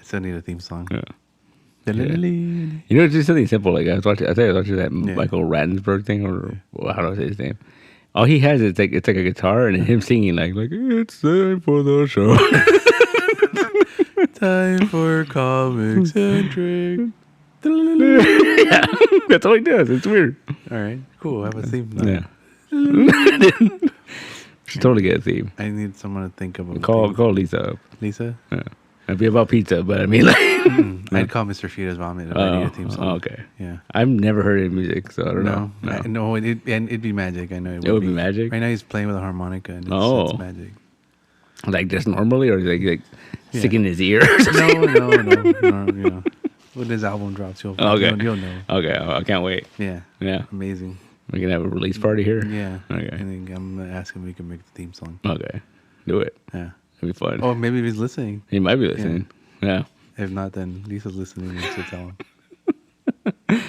Still need a theme song. Yeah. Yeah. You know, it's just something simple. Like I was watching that Michael Ransburg thing, or how do I say his name? All he has is like it's like a guitar and him singing like it's time for the show. Time for ComiCentric. Yeah, that's all he does. It's weird. All right, cool. I have a theme song. Yeah. Should totally get a theme. I need someone to think of a Call Lisa up. Lisa? Yeah. It'd be about pizza, but I mean, like, I'd call Mr. Fita's mom if I need a theme song. Okay. Yeah. I've never heard any music, so I don't know. No, it'd be magic. I know it would be magic. Right now he's playing with a harmonica, and it's magic. Like just normally, or like sticking his ear? Or No. You know, when this album drops, you'll know. Okay, I can't wait. Yeah. Amazing. We can have a release party here. Yeah. Okay. I think I'm gonna ask him if we can make the theme song. Okay, do it. Yeah. It'd be fun. Oh, maybe he's listening. He might be listening. Yeah. If not, then Lisa's listening, and she'll tell him.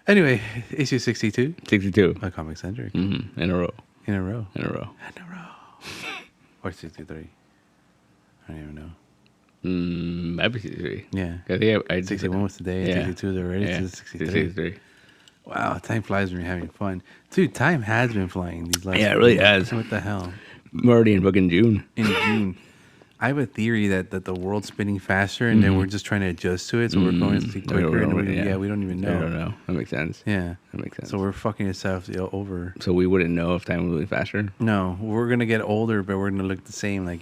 Anyway, issue 62. 62. A ComiCentric. Mm-hmm. In a row. Or 63. I don't even know. Might be 63. Yeah. I think 61 was today. Yeah. 62 is already. Yeah. So 63. 63. Wow, time flies when you're having fun. Dude, time has been flying these last Yeah, it really has. What the hell? We're already in fucking June. In June. I have a theory that the world's spinning faster, and then we're just trying to adjust to it, so we're going quicker, and we don't even know. I don't know. That makes sense. Yeah. That makes sense. So we're fucking ourselves over. So we wouldn't know if time was moving faster? No, we're going to get older, but we're going to look the same, like,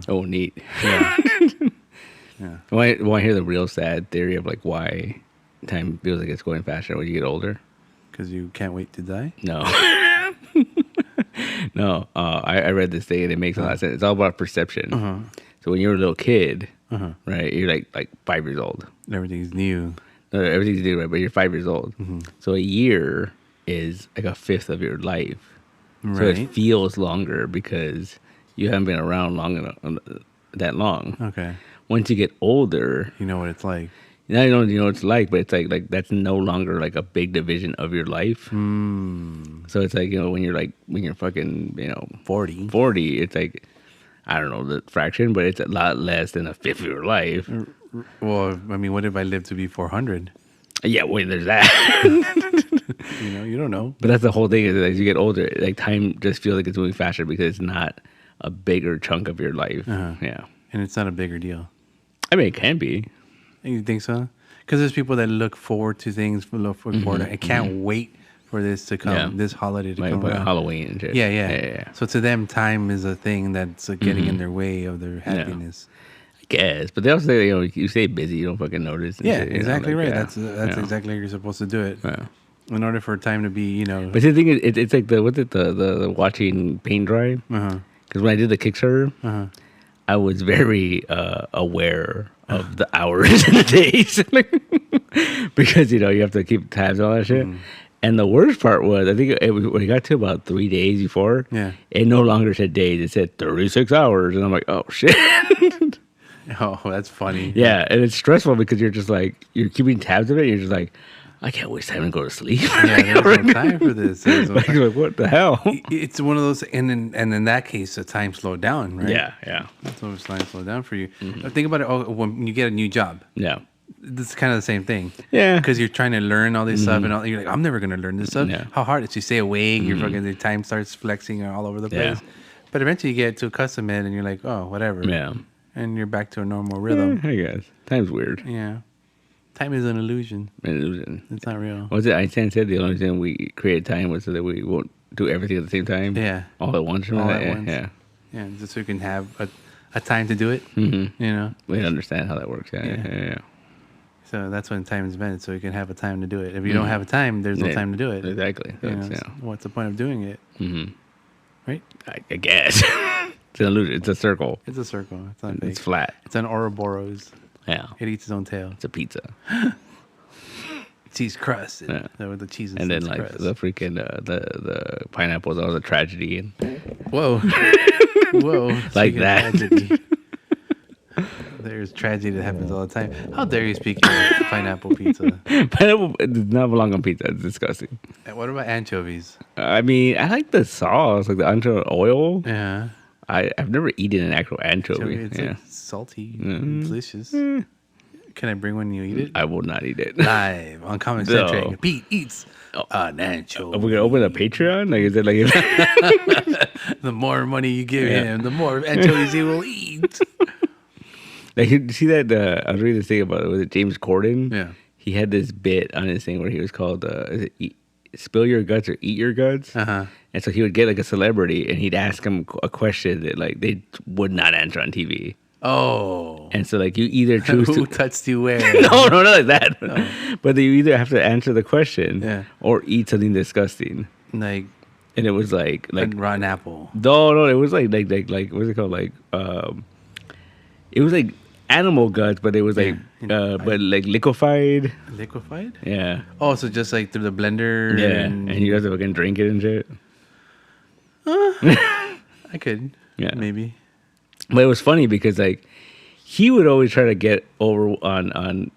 Oh, neat. Yeah. Yeah. Want to hear the real sad theory of, like, why time feels like it's going faster when you get older? Because you can't wait to die? No. No. I read this thing, and it makes a lot of sense. It's all about perception. Uh-huh. So when you're a little kid, right, you're like 5 years old. Everything's new. No, everything's new, right? But you're 5 years old. Mm-hmm. So a year is like a fifth of your life. Right. So it feels longer because you haven't been around that long. Okay. Once you get older, You know what it's like. now you know what it's like, but it's like that's no longer like a big division of your life. So it's like, when you're fucking, 40, it's like, I don't know the fraction, but it's a lot less than a fifth of your life. Well, I mean, what if I live to be 400? Yeah, wait, there's that. You don't know. But that's the whole thing, is that as you get older, like time just feels like it's moving faster because it's not a bigger chunk of your life. Yeah. And it's not a bigger deal. I mean, it can be. You think so? Because there's people that look forward to things, I can't wait for this to come, this holiday to come Like around. Halloween and shit. Yeah. So to them, time is a thing that's getting in their way of their happiness. I guess. But they also say, you stay busy, you don't fucking notice. And Yeah, shit, exactly right. Yeah. That's exactly how you're supposed to do it. Yeah. In order for time to be, But the thing is, it's like the watching paint dry. Because when I did the Kickstarter, I was very aware of the hours and the days. Because, you have to keep tabs on that shit. And the worst part was, I think when it got to about 3 days before, it no longer said days. It said 36 hours. And I'm like, oh, shit. Oh, that's funny. Yeah, and it's stressful because you're just like, you're keeping tabs of it. And you're just like, I can't waste time to go to sleep. Yeah, there's no time for this. Like, what the hell? It's one of those, and in that case, the time slowed down, right? Yeah. That's what time slowed down for you. Think about it. When you get a new job, Yeah. it's kind of the same thing. Yeah. Because you're trying to learn all this stuff, and you're like, I'm never gonna learn this stuff. Yeah. How hard is it? You stay awake. Your fucking the time starts flexing all over the place. But eventually, you get to accustom it, and you're like, oh, whatever. Yeah. And you're back to a normal rhythm. I guess. Time's weird. Yeah. Time is an illusion. It's not real. What's it? Einstein said the only reason we create time was so that we won't do everything at the same time. Yeah. All at once. All at once. Yeah. Yeah, just so you can have a time to do it. We understand how that works. Yeah. So that's when time is meant, so you can have a time to do it. If you don't have a time, there's no time to do it. Exactly. What's the point of doing it? Right? I guess. It's an illusion. It's a circle. It's a circle. It's not big. It's flat. It's an Ouroboros. Yeah. It eats its own tail. It's a pizza. Cheese crust. With the cheese And then like crust. the freaking the pineapples, that was a tragedy. And Whoa. Like Speaking that. of tragedy, there's tragedy that happens all the time. How dare you speak of pineapple pizza? Pineapple does not belong on pizza. It's disgusting. And what about anchovies? I mean, I like the sauce, like the anchovy oil. Yeah. I've never eaten an actual anchovy. It's like salty, delicious. Can I bring one and you eat it? I will not eat it. Live on ComiCentric. No. Pete eats an anchovy. Are we gonna open a Patreon? Like, is it like the more money you give him, the more anchovies he will eat. Like, you see that? I was reading this thing about it. Was it James Corden? Yeah. He had this bit on his thing where he was called "Spill Your Guts" or "Eat Your Guts." And so he would get like a celebrity, and he'd ask him a question that like they would not answer on TV. Oh. And so like you either choose who touched you where? no, not like that. Oh. But you either have to answer the question or eat something disgusting. Like, and it was like rotten apple. No, it was like what's it called? Like it was like animal guts, but it was like but like liquefied. Liquefied? Yeah. Oh, so just like through the blender. Yeah, and you have to fucking drink it and shit. I could. Yeah. Maybe. But it was funny because like he would always try to get over on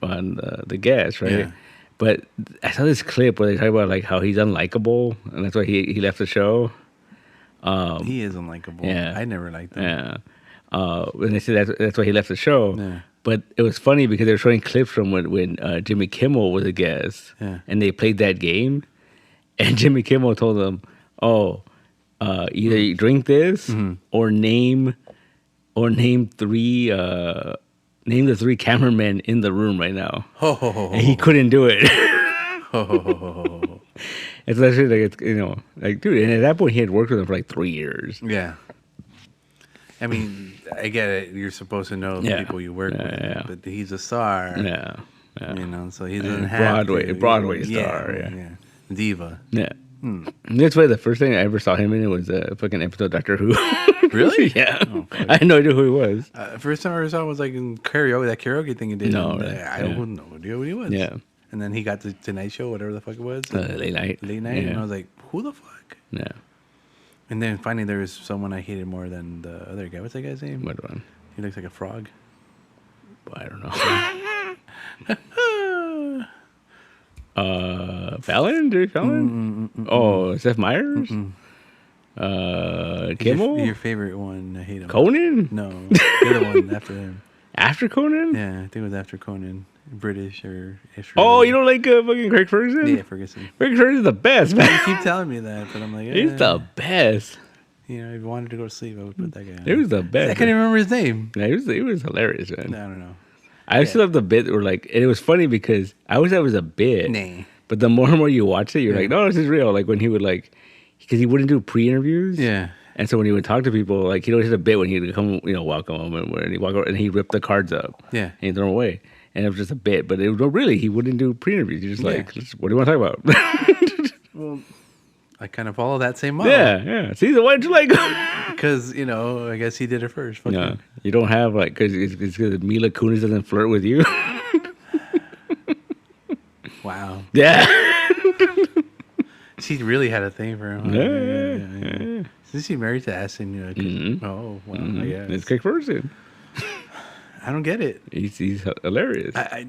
the guest, right? Yeah. But I saw this clip where they talk about like how he's unlikable, and that's why he left the show. He is unlikable. Yeah, I never liked him. Yeah, and they said that's why he left the show. Yeah. But it was funny because they were showing clips from when Jimmy Kimmel was a guest, and they played that game, and Jimmy Kimmel told them, "Oh, either you drink this or name the three cameramen in the room right now." And he couldn't do it. It's actually like, like, dude, and at that point he had worked with him for like 3 years. Yeah. I mean, I get it. You're supposed to know the people you work with, but he's a star. Yeah. So he doesn't have Broadway star. Yeah. Diva. Yeah. That's why the first thing I ever saw him in it was a fucking episode of Doctor Who. Really? Yeah. Oh, I had no idea who he was. First time I ever saw him was like in karaoke, that karaoke thing he did. No, right. I don't know who he was. Yeah. And then he got the Tonight Show, whatever the fuck it was. Late night. Yeah. And I was like, who the fuck? Yeah. And then finally there was someone I hated more than the other guy. What's that guy's name? What one? He looks like a frog. I don't know. Fallon? Jerry Fallon? Oh, Seth Meyers? Kimmel? Your favorite one. I hate him. Conan? No. The other one after him. After Conan? Yeah, I think it was after Conan. British or Israeli. Oh, you don't like fucking Craig Ferguson? Yeah, Ferguson. Craig Ferguson's the best, man. You keep telling me that, but I'm like, he's the best. If you wanted to go to sleep, I would put that guy on. He was the best. I can't even remember his name. Yeah, he was hilarious, man. I don't know. I still love the bit where like, and it was funny because I always thought it was a bit. Nah. But the more and more you watch it, you're like, no, this is real. Like when he would like, because he wouldn't do pre-interviews. Yeah. And so when he would talk to people, like he'd always hit a bit when he'd come, welcome them, and he'd walk over and he'd rip the cards up. Yeah. And he'd throw them away. And it was just a bit, but it was really, he wouldn't do pre-interviews. He's just like, what do you want to talk about? Well, I kind of follow that same model. Yeah. See, so why did you like? Because, I guess he did it first. No, you don't have like, because Mila Kunis doesn't flirt with you. Wow. Yeah. She really had a thing for him. Yeah. Isn't she married to Aston? Oh, wow. Yeah. It's Craig Ferguson. I don't get it. He's hilarious. But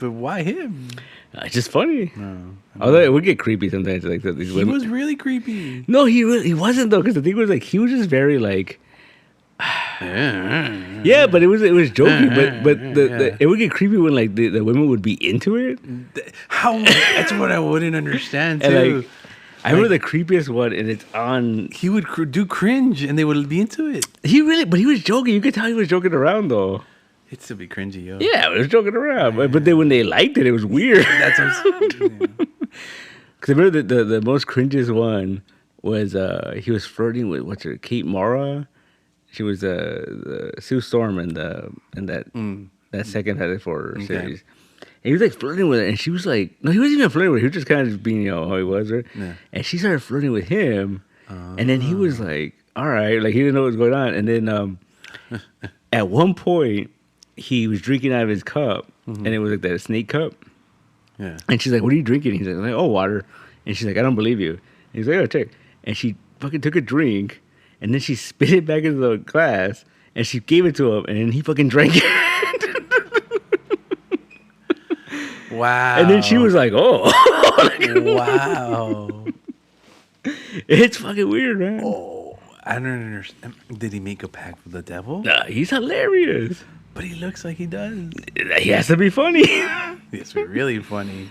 why him? It's just funny. No, although it would get creepy sometimes. Like these women. He was really creepy. No, he wasn't though. Because the thing was like he was just very like. Yeah, but it was joking. But it would get creepy when like the women would be into it. How? That's what I wouldn't understand too. And, like, I remember the creepiest one, and it's on. He would do cringe, and they would be into it. But he was joking. You could tell he was joking around, though. It'd still be cringy, yo. Yeah, it was joking around. But then when they liked it, it was weird. That's what Because I remember the most cringiest one was he was flirting with Kate Mara. She was Sue Storm in that second Fantastic Four series. And he was like flirting with her, and she was like, no, he wasn't even flirting with her. He was just kind of just being, how he was, right? Yeah. And she started flirting with him, and then he was like, all right, like he didn't know what was going on. And then at one point, he was drinking out of his cup, and it was like that snake cup. Yeah. And she's like, what are you drinking? He's like, oh, water. And she's like, I don't believe you. And he's like, oh, check. And she fucking took a drink, and then she spit it back into the glass, and she gave it to him, and then he fucking drank it. Wow. And then she was like, oh. Wow. It's fucking weird, man. Oh. I don't understand. Did he make a pact with the devil? Nah, he's hilarious. But he looks like he does. He has to be funny. It's really funny.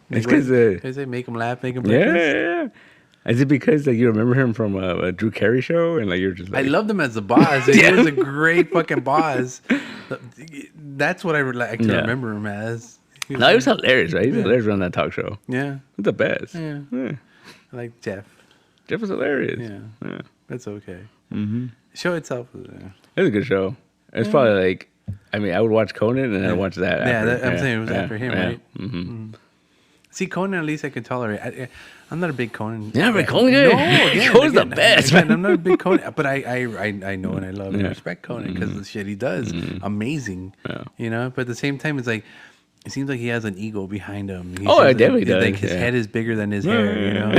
It's because they make him laugh, make him yeah. Is it because like you remember him from a Drew Carey show and like you're just like I loved him as the boss. He was a great fucking boss. That's what I like to remember him as. He was hilarious, right? He's hilarious on that talk show. Yeah, he's the best. Yeah. I like Jeff. Jeff was hilarious. Yeah. That's okay. Mm-hmm. Show itself. It was a good show. It's probably like, I mean, I would watch Conan and I'd watch that. Yeah, I'm saying it was after him, right? Mm-hmm. See, Conan at least I could tolerate. I'm not a big Conan. Yeah, but Conan, Conan's the best. Again, I'm not a big Conan, but I know and I love and respect Conan because the shit he does, amazing. Yeah. You know, but at the same time, it's like it seems like he has an ego behind him. He it definitely does. Like his head is bigger than his hair. You know,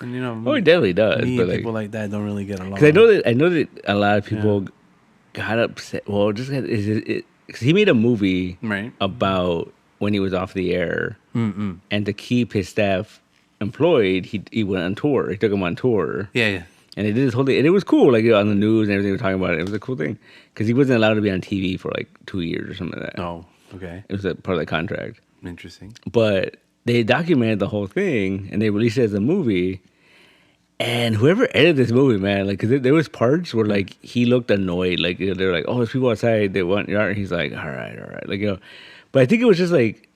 and it definitely does. Me but and people like that don't really get along. Because I know that a lot of people got upset. Well, just because he made a movie about when he was off the air, and to keep his staff employed, he went on tour. He took them on tour. Yeah. And they did this whole thing, and it was cool. Like on the news and everything, we were talking about it. It was a cool thing because he wasn't allowed to be on TV for like 2 years or something like that. Oh, okay. It was a part of the contract. Interesting. But they documented the whole thing and they released it as a movie. And whoever edited this movie, man, like, because there was parts where like he looked annoyed. Like they're like, "Oh, there's people outside. They want your art." And he's like, "All right," like But I think it was just like.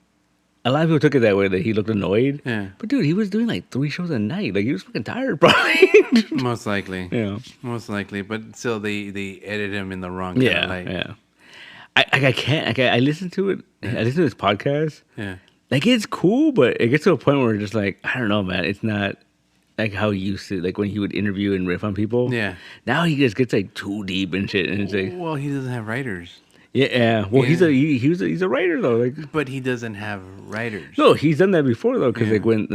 A lot of people took it that way, that he looked annoyed. Yeah. But dude, he was doing like 3 shows a night. Like he was fucking tired, probably. Most likely. Yeah. Most likely. But still, they edited him in the wrong kind of light. Yeah. I can't. I listened to it. I listened to his podcast. Yeah. Like it's cool, but it gets to a point where it's just like, I don't know, man. It's not like how he used to, like when he would interview and riff on people. Yeah. Now he just gets like too deep and shit. And it's like, well, he doesn't have writers. Yeah. Well, he's a writer though. Like, but he doesn't have writers. No, he's done that before though. Because like when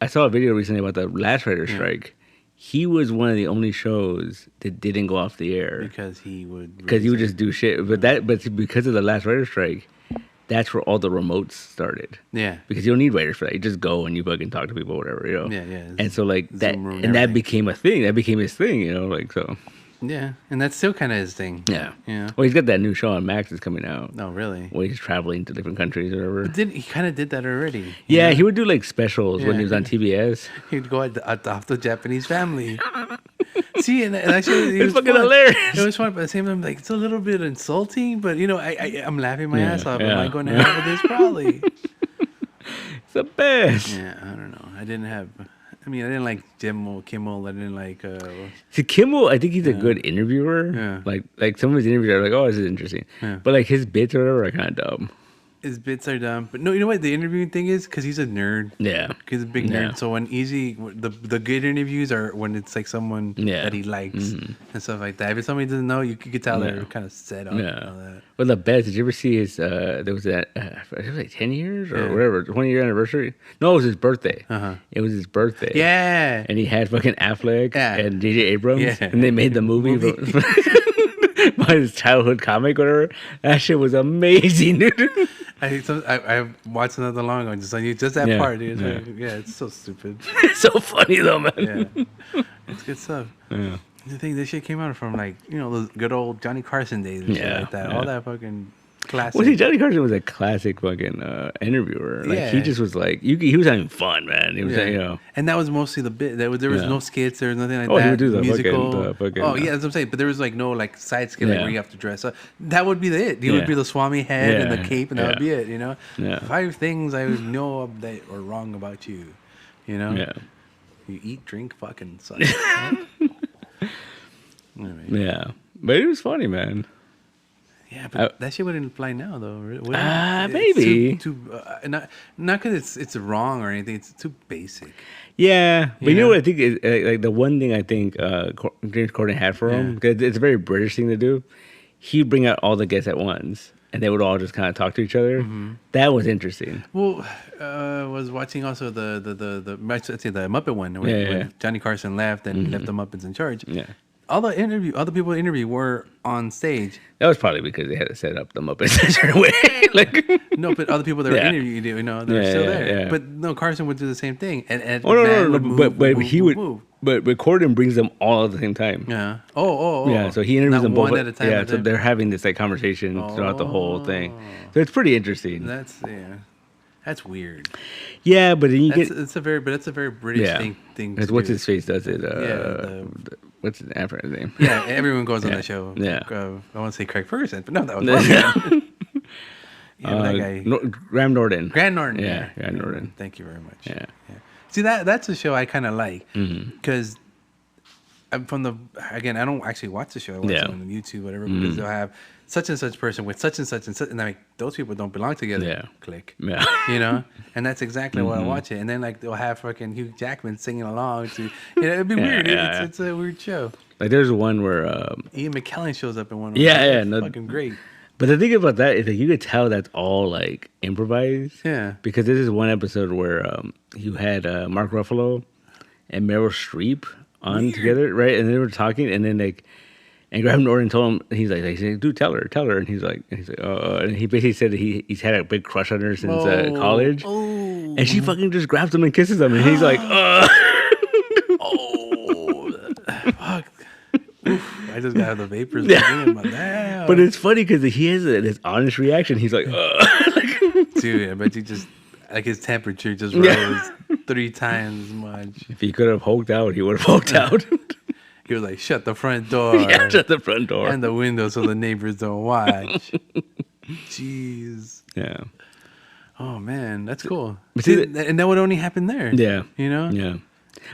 I saw a video recently about the last writer strike, he was one of the only shows that didn't go off the air because he would just do shit. But because of the last writer strike, that's where all the remotes started. Yeah, because you don't need writers for that. You just go and you fucking talk to people, whatever. You know. Yeah. And so like that, and that became a thing. That became his thing. You know, like so. Yeah, and that's still kind of his thing. Yeah. Well, he's got that new show on Max that's coming out. Oh, really? Where he's traveling to different countries or whatever. But he kind of did that already. Yeah, he would do like specials when he was on TBS. He'd go adopt a Japanese family. See, and actually, it's fucking hilarious. It was fun, but at the same time, like it's a little bit insulting. But I'm laughing my ass off. Am I going to have this? Probably. It's the best. Yeah, I don't know. I didn't like Kimmel. I didn't like. See, Kimmel, I think he's a good interviewer. Yeah. Like some of his interviews are like, oh, this is interesting. Yeah. But like his bits or whatever are kind of dumb. His bits are dumb, but no, you know what the interviewing thing is? Because he's a nerd. Yeah, he's a big nerd. So when the good interviews are when it's like someone that he likes and stuff like that. If it's somebody doesn't know, you could tell they're kind of set up. Yeah. All that. Well, the best. Did you ever see his? There was that. It was like 10 years or whatever, 20-year anniversary. No, it was his birthday. It was his birthday. Yeah, and he had fucking Affleck and J.J. Abrams, and they made the movie. By his childhood comic, whatever. That shit was amazing, dude. I watched another long one just that part, dude. It's so stupid. It's so funny though, man. Yeah, it's good stuff. Yeah, the thing this shit came out from like those good old Johnny Carson days and shit like that. Yeah. All that fucking classic. Well, see, Johnny Carson was a classic fucking interviewer. Like he just was like he was having fun, man. He was and that was mostly the bit. There was no skits. There was nothing like that. He would do the musical. Fucking, that's what I'm saying. But there was like no like side skit like where you have to dress up. That would be it. He would be the Swami head and the cape, and that would be it. 5 things I know that are wrong about you. You eat, drink, fucking suck. Anyway. Yeah, but it was funny, man. Yeah, but that shit wouldn't apply now, though. Maybe. Not because it's wrong or anything. It's too basic. Yeah, but you know what I think is like the one thing I think James Corden had for him, because it's a very British thing to do. He'd bring out all the guests at once, and they would all just kind of talk to each other. Mm-hmm. That was interesting. Well, I was watching also the Muppet one when Johnny Carson left and left the Muppets in charge. Yeah. All the people interview were on stage. That was probably because they had to set up the Muppets a certain way. No, but other people that were interviewed, they're still there. Yeah. But no, Carson would do the same thing, and but he would. But Corden brings them all at the same time. Yeah. Oh. Yeah. So he interviews them both one at a time. Yeah. So they're having this like conversation throughout the whole thing. So it's pretty interesting. That's weird. Yeah, but then it's a very British thing. Because what's his face does it? What's his name? Yeah, everyone goes on the show. Yeah. I want to say Craig Ferguson, but no, that was wrong. That guy. Graham Norton. Graham Norton. Yeah, Graham Norton. Thank you very much. Yeah. See, that's a show I kind of like because I'm I don't actually watch the show. I watch it on YouTube, whatever, because they'll have such and such person with such and such, and I'm like, those people don't belong together. Yeah. Click. Yeah. You know, and that's exactly why I watch it. And then like they'll have fucking Hugh Jackman singing along to, it'd be weird. It's a weird show. Like there's one where Ian McKellen shows up in one of them. Yeah, fucking great. But the thing about that is that you could tell that's all like improvised. Yeah. Because this is one episode where you had Mark Ruffalo and Meryl Streep on together, right? And they were talking, and then like, and Graham Norton told him, he's like, dude, tell her, and he's like, and he basically said that he's had a big crush on her since college, and she fucking just grabs him and kisses him, and he's like, fuck. Oof, I just got the vapors. Yeah. But it's funny because he has this honest reaction. He's like, dude, I bet you just like his temperature just rose 3 times as much. If he could have poked out, he would have poked out. He was like, shut the front door. Yeah, shut the front door. And the window so the neighbors don't watch. Jeez. Yeah. Oh, man. That's cool. But see, and that would only happen there. Yeah. You know? Yeah.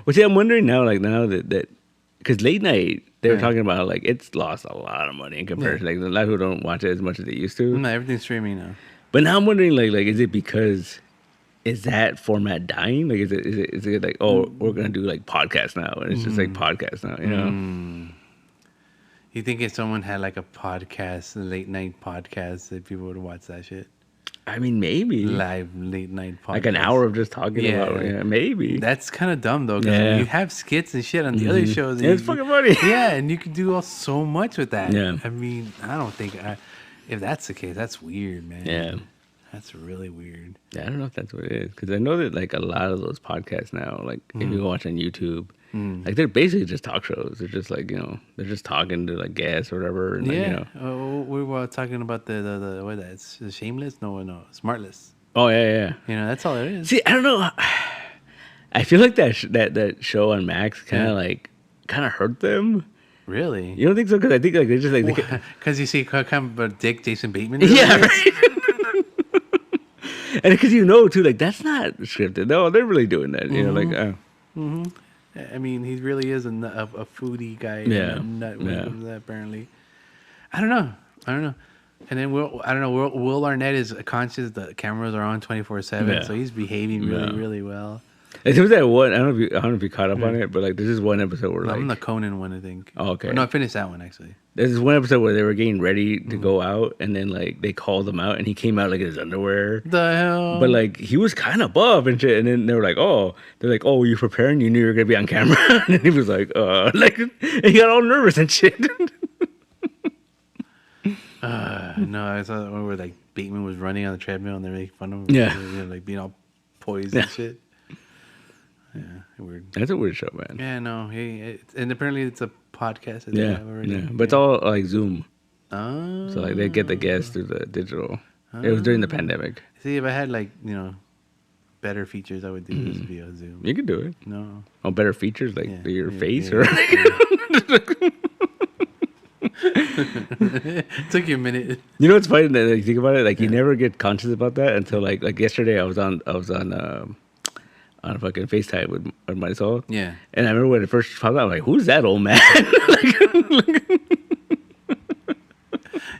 Well, see, I'm wondering now that because late night, they were talking about like it's lost a lot of money in comparison. Like a lot of people don't watch it as much as they used to. No, everything's streaming now. But now I'm wondering like is it because is that format dying? Like is it like we're gonna do like podcasts now and it's just like podcasts now, you know? You think if someone had like a podcast, a late night podcast, that people would watch that shit? I mean, maybe live late night podcast, like an hour of just talking about it. Yeah, maybe that's kind of dumb though. Because you have skits and shit on the other shows. It's fucking funny. Yeah, and you can do so much with that. Yeah, I mean, I don't think if that's the case, that's weird, man. Yeah, that's really weird. Yeah, I don't know if that's what it is because I know that like a lot of those podcasts now, like if you go watch on YouTube. Like they're basically just talk shows. They're just like they're just talking to like guests or whatever. And, we were talking about the what that's Shameless. No, Smartless. Oh yeah. That's all it is. See, I don't know. I feel like that show on Max kind of hurt them. Really? You don't think so? Because I think like they just like because you see kind of a dick Jason Bateman. Yeah, right. And because too, like that's not scripted. No, they're really doing that. I mean, he really is a foodie guy. Yeah. Nut when it comes to that, apparently. I don't know. And then Will Arnett is conscious the cameras are on 24/7, so he's behaving really well. There was that one. I don't know if you caught up on it, but like there's this one episode where I'm the Conan one, I think. Oh, okay. No, I finished that one actually. There's this one episode where they were getting ready to go out, and then like they called him out, and he came out like in his underwear. The hell! But like he was kind of buff and shit, and then they were like, "Oh, were you preparing? You knew you were gonna be on camera?" And he was like, and he got all nervous and shit. No, I saw that one where like Bateman was running on the treadmill, and they making fun of him. Yeah, like being all poised and shit. Yeah, weird. That's a weird show, man. Yeah, no. And apparently it's a podcast. But it's all like Zoom. Oh. So like they get the guests through the digital. It was during the pandemic. See, if I had like better features, I would do this via Zoom. You could do it. No. Oh, better features like your face or. Took you a minute. You know what's funny that you think about it? Like you never get conscious about that until like yesterday I was on a fucking FaceTime with myself. Yeah. And I remember when it first popped out, I'm like, who's that old man?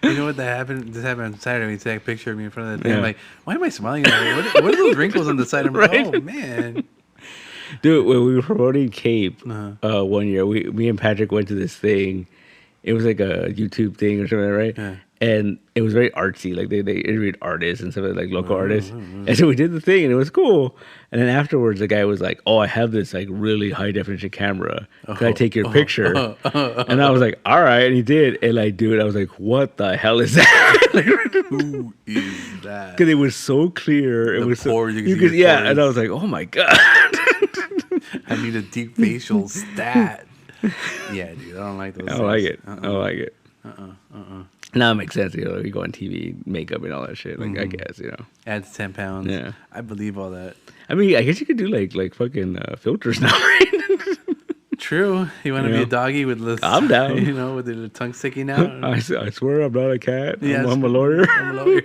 You know what happened? This happened on Saturday. We took a picture of me in front of that thing. I'm like, why am I smiling? What are those wrinkles on the side? I'm like, oh, man. Dude, when we were promoting Cape 1 year, me and Patrick went to this thing. It was like a YouTube thing or something, right? Yeah. And it was very artsy. Like they interviewed artists and stuff like local artists. And so we did the thing and it was cool. And then afterwards the guy was like, "Oh, I have this like really high definition camera. Can I take your picture?" And I was like, "All right." And he did. And like, dude, I was like, "What the hell is that?" Who is that? Because it was so clear. It was so you could, and I was like, "Oh my god." I need a deep facial stat. Yeah, dude, I don't like those. I don't like it. I don't like it. Now it makes sense. You go on TV, makeup, and all that shit. Like I guess adds 10 pounds. Yeah, I believe all that. I mean, I guess you could do like fucking filters now, right? True. You want to be a doggy with this? I'm down. With the tongue sticking out. I swear I'm not a cat. Yeah, I'm a lawyer. I'm a lawyer.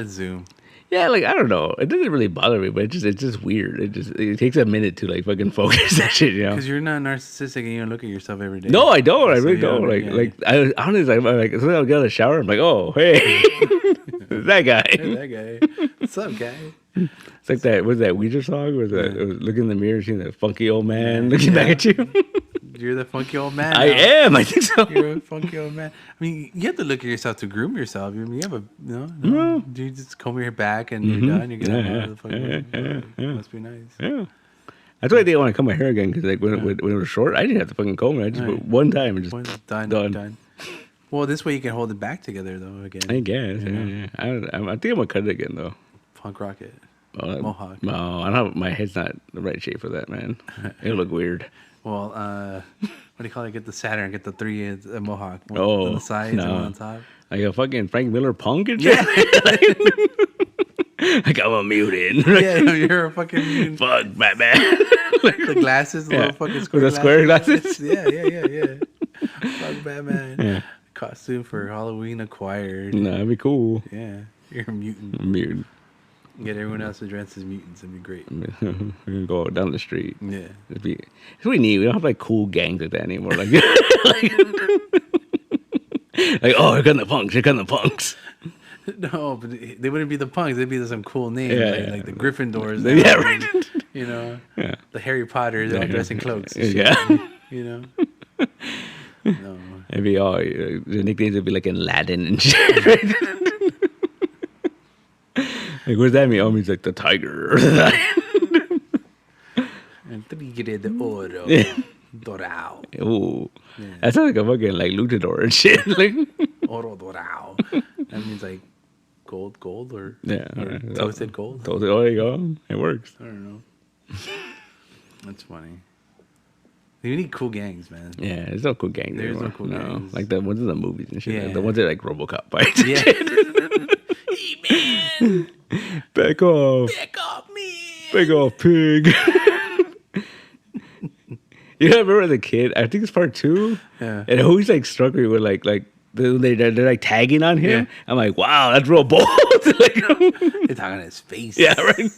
Zoom. Yeah, like I don't know. It doesn't really bother me, but it's just weird. It takes a minute to like fucking focus that shit, Because you're not narcissistic and you don't look at yourself every day. No, I don't. I really don't. I honestly, I'm like, sometimes I'll get out of the shower. I'm like, oh, hey, that guy. Hey, that guy. What's up, guy? It's like that. Was that Weezer song? Was that? It was looking in the mirror, seeing that funky old man looking back at you. You're the funky old man. I am. I think so. You're a funky old man. I mean, you have to look at yourself to groom yourself. You have a, no. You just comb your back and you're done. You get out of the fucking. Must be nice. Yeah. That's why I didn't want to comb my hair again because like when it was short, I didn't have to fucking comb it. I just put one time and just done. Well, this way you can hold it back together though. Again, I guess. Yeah. I think I'm gonna cut it again though. Punk rocket. Mohawk. No, I don't. My head's not the right shape for that, man. It'll look weird. Well, what do you call it? Get the Saturn, get the 3 Mohawk. One on the sides and one on top. Like a fucking Frank Miller punk and shit. Like I'm a mutant. Yeah, you're a fucking mutant. Fuck Batman. The glasses, the little fucking square glasses. Square glasses? Yeah. Fuck Batman. Yeah. Costume for Halloween acquired. Nah, that'd be cool. Yeah. You're a mutant. Mutant. Get everyone else to dress as mutants. It'd be great. We're gonna go down the street. Yeah. It's really neat. We don't have like cool gangs like that anymore. Like, oh, here come the punks. Here come the punks. No, but they wouldn't be the punks. They'd be some cool name, like the Gryffindors. Yeah, right. Yeah. The Harry Potters. They're all dressed in cloaks. Yeah. No. It'd be all the nicknames would be like in Latin and shit. Right? Like, what does that mean? Oh, it means like the tiger or the lion. And Tigre de Oro. Dorao. Ooh. Yeah. That sounds like a fucking like luchador and shit. Like Oro Dorao. That means like gold or right. toasted gold. Oh, there you go. It works. I don't know. That's funny. You need cool gangs, man. Yeah, there's no cool gangs. There's no cool gangs. Like the ones in the movies and shit. Yeah. Like the ones that like RoboCop fights. Yeah. Hey, man. Back off. Back off, man. Back off, pig. You know, I remember as a kid, I think it's part 2. Yeah. And it always like struck me with like they're like tagging on him. Yeah. I'm like, wow, that's real bold. Like, they're talking on his face. Yeah, right.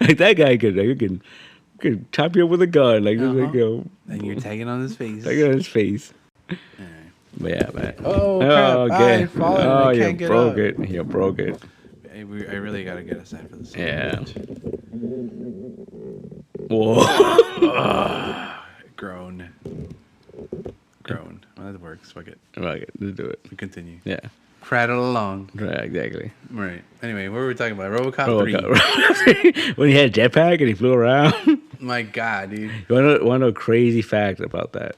Like that guy could chop you up with a gun. Like, like and you're tagging on his face. Tagging on his face. Right. But yeah, man. Oh, crap. Okay. I can't get broke up. it. You broke it. I really gotta get aside for this. Yeah. Whoa. Grown. Well, that works. Fuck it. Okay, let's do it. We continue. Yeah. Prattle along. Right, exactly. Right. Anyway, what were we talking about? RoboCop 3. When he had a jetpack and he flew around. My God, dude. You want to know a crazy fact about that?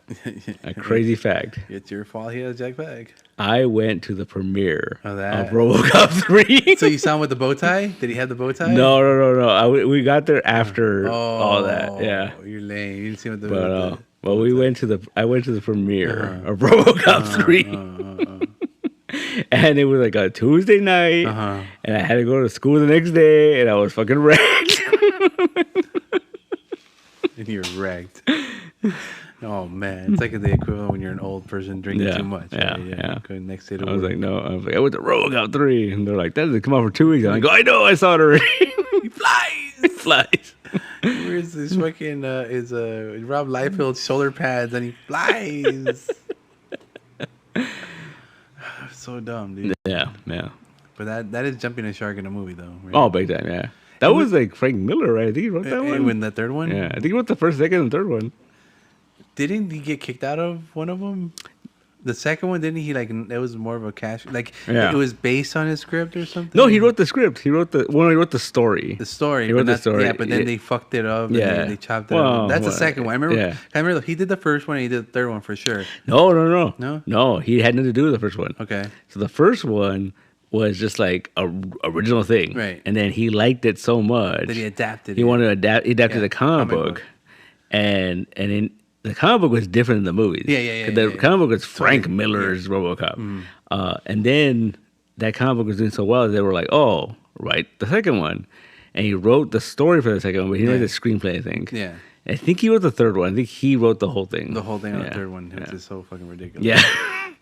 A crazy fact. It's your fault he had a jetpack. I went to the premiere of that. RoboCop 3. So you saw him with the bow tie? Did he have the bow tie? No. We got there after all that. Yeah. You're lame. You didn't see him with the Well, I went to the premiere of RoboCop 3. And it was like a Tuesday night, and I had to go to school the next day, and I was fucking wrecked. And you're wrecked. Oh man, it's like the equivalent when you're an old person drinking too much. Yeah. Going next day to I work. was like, no. I was like, I went to RoboCop 3, and they're like, that doesn't come out for 2 weeks. I'm like, I know, I saw it already. He flies. Flies. Where's this fucking Rob Liefeld shoulder pads, and he flies. So dumb, dude. Yeah. But that is jumping a shark in a movie, though. Right? Oh, big time, yeah. That was like Frank Miller, right? I think he wrote that one. In the third one? Yeah, I think he wrote the first, second, and third one. Didn't he get kicked out of one of them? The second one, didn't he? It was more of a cash. It was based on his script or something. No, he wrote the script. He wrote the story. The story. He wrote the story. Yeah, but then they fucked it up. Yeah, and they chopped it up. That's the second one. I remember he did the first one and he did the third one for sure. No. He had nothing to do with the first one. Okay. So the first one, was just like a original thing, right? And then he liked it so much that he adapted. He wanted to adapted the comic book, and in the comic book was different than the movies. The comic book was Frank Miller's RoboCop, and then that comic book was doing so well they were like, oh, write the second one, and he wrote the story for the second one, but he didn't write the screenplay. I think. Yeah. I think he wrote the third one. I think he wrote the whole thing. The whole thing on the third one, which is so fucking ridiculous. Yeah.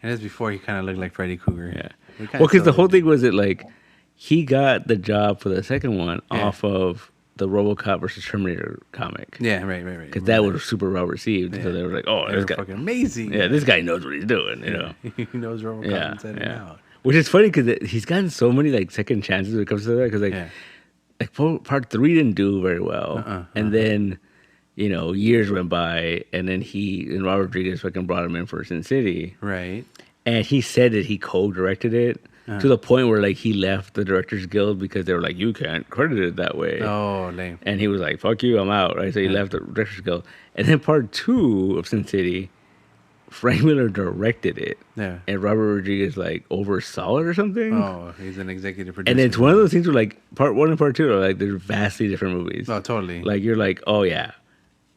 And that's before he kind of looked like Freddy Krueger. Yeah. Well, because the whole thing was that like he got the job for the second one off of the RoboCop versus Terminator comic. Yeah, right. Because that was super well received. Yeah. So they were like, "Oh, this guy fucking amazing." Yeah, this guy knows what he's doing. You know, he knows RoboCop inside and out. Which is funny because he's gotten so many like second chances when it comes to that. Because like part 3 didn't do very well, and then. Years went by, and then and Robert Rodriguez fucking brought him in for Sin City. Right. And he said that he co-directed it to the point where, like, he left the Directors Guild because they were like, you can't credit it that way. Oh, lame. And he was like, fuck you, I'm out. Right? So he left the Directors Guild. And then part 2 of Sin City, Frank Miller directed it. Yeah. And Robert Rodriguez, like, oversaw it or something. Oh, he's an executive producer. And it's one of those things where, like, part 1 and part 2 are, like, they're vastly different movies. Oh, totally. Like, you're like, oh, yeah.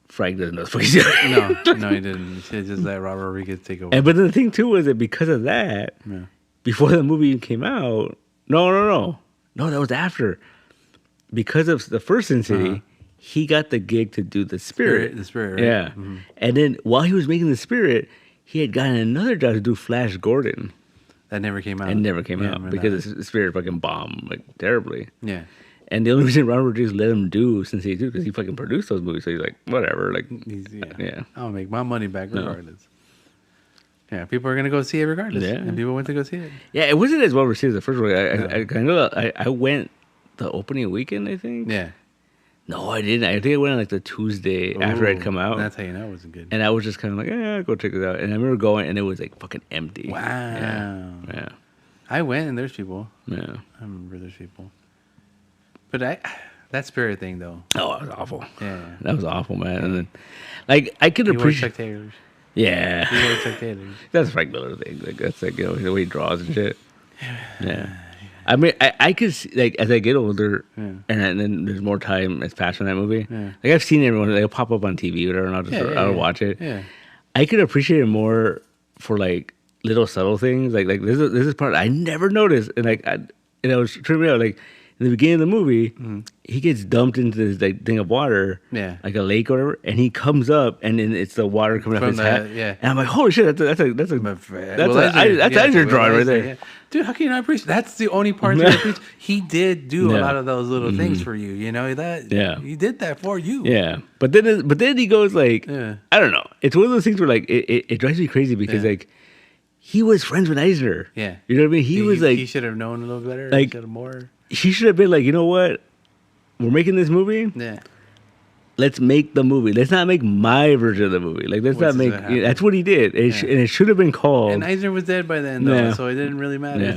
Frank doesn't know what he's doing. No, he didn't. He should just let Robert Rodriguez take over. But the thing too was that because of that, before the movie came out, no, that was after. Because of the first Sin City, he got the gig to do the Spirit. The Spirit, right? Yeah. Mm-hmm. And then while he was making the Spirit, he had gotten another job to do Flash Gordon. That never came out. It never came out because the Spirit fucking bombed like terribly. Yeah. And the only reason Robert Rodriguez let him do Sin City 2 because he fucking produced those movies. So he's like, whatever. Like, I'll make my money back regardless. No. Yeah, people are going to go see it regardless. Yeah. And people went to go see it. Yeah, it wasn't as well received as the first one. I went the opening weekend, I think. Yeah. No, I didn't. I think I went on like the Tuesday after I'd come out. That's how you know it wasn't good. And I was just kind of like, go check this out. And I remember going and it was like fucking empty. Wow. Yeah. I went and there's people. Yeah. I remember there's people. But that Spirit thing though. Oh, that was awful. Yeah, that was awful, man. And then, like, I could appreciate. Chuck Taylor's. Yeah, he wore Chuck Taylor's. That's Frank Miller thing. Like that's like the way he draws and shit. Yeah, I mean, I could see, like as I get older, and then there's more time has passed on that movie. Yeah. Like I've seen everyone. They'll pop up on TV or whatever, and I'll watch it. Yeah, I could appreciate it more for like little subtle things. Like this is part I never noticed, and like it was tripping me out. Like. In the beginning of the movie, he gets dumped into this like thing of water, like a lake or whatever, and he comes up, and then it's the water coming up his head. Yeah, and I'm like, holy shit, that's Eisner drawing right there, dude. How can you not appreciate? That's the only part you appreciate. He did do a lot of those little things for you, you know that. Yeah, he did that for you. Yeah, but then he goes like, I don't know. It's one of those things where like it drives me crazy because like. He was friends with Eisner. Yeah. You know what I mean? He was like... He should have known a little better. Like, should have more. He should have been like, you know what? We're making this movie. Yeah. Let's make the movie. Let's not make my version of the movie. Like, let's not make... that's what he did. And it should have been called... And Eisner was dead by then, though, so it didn't really matter. Yeah.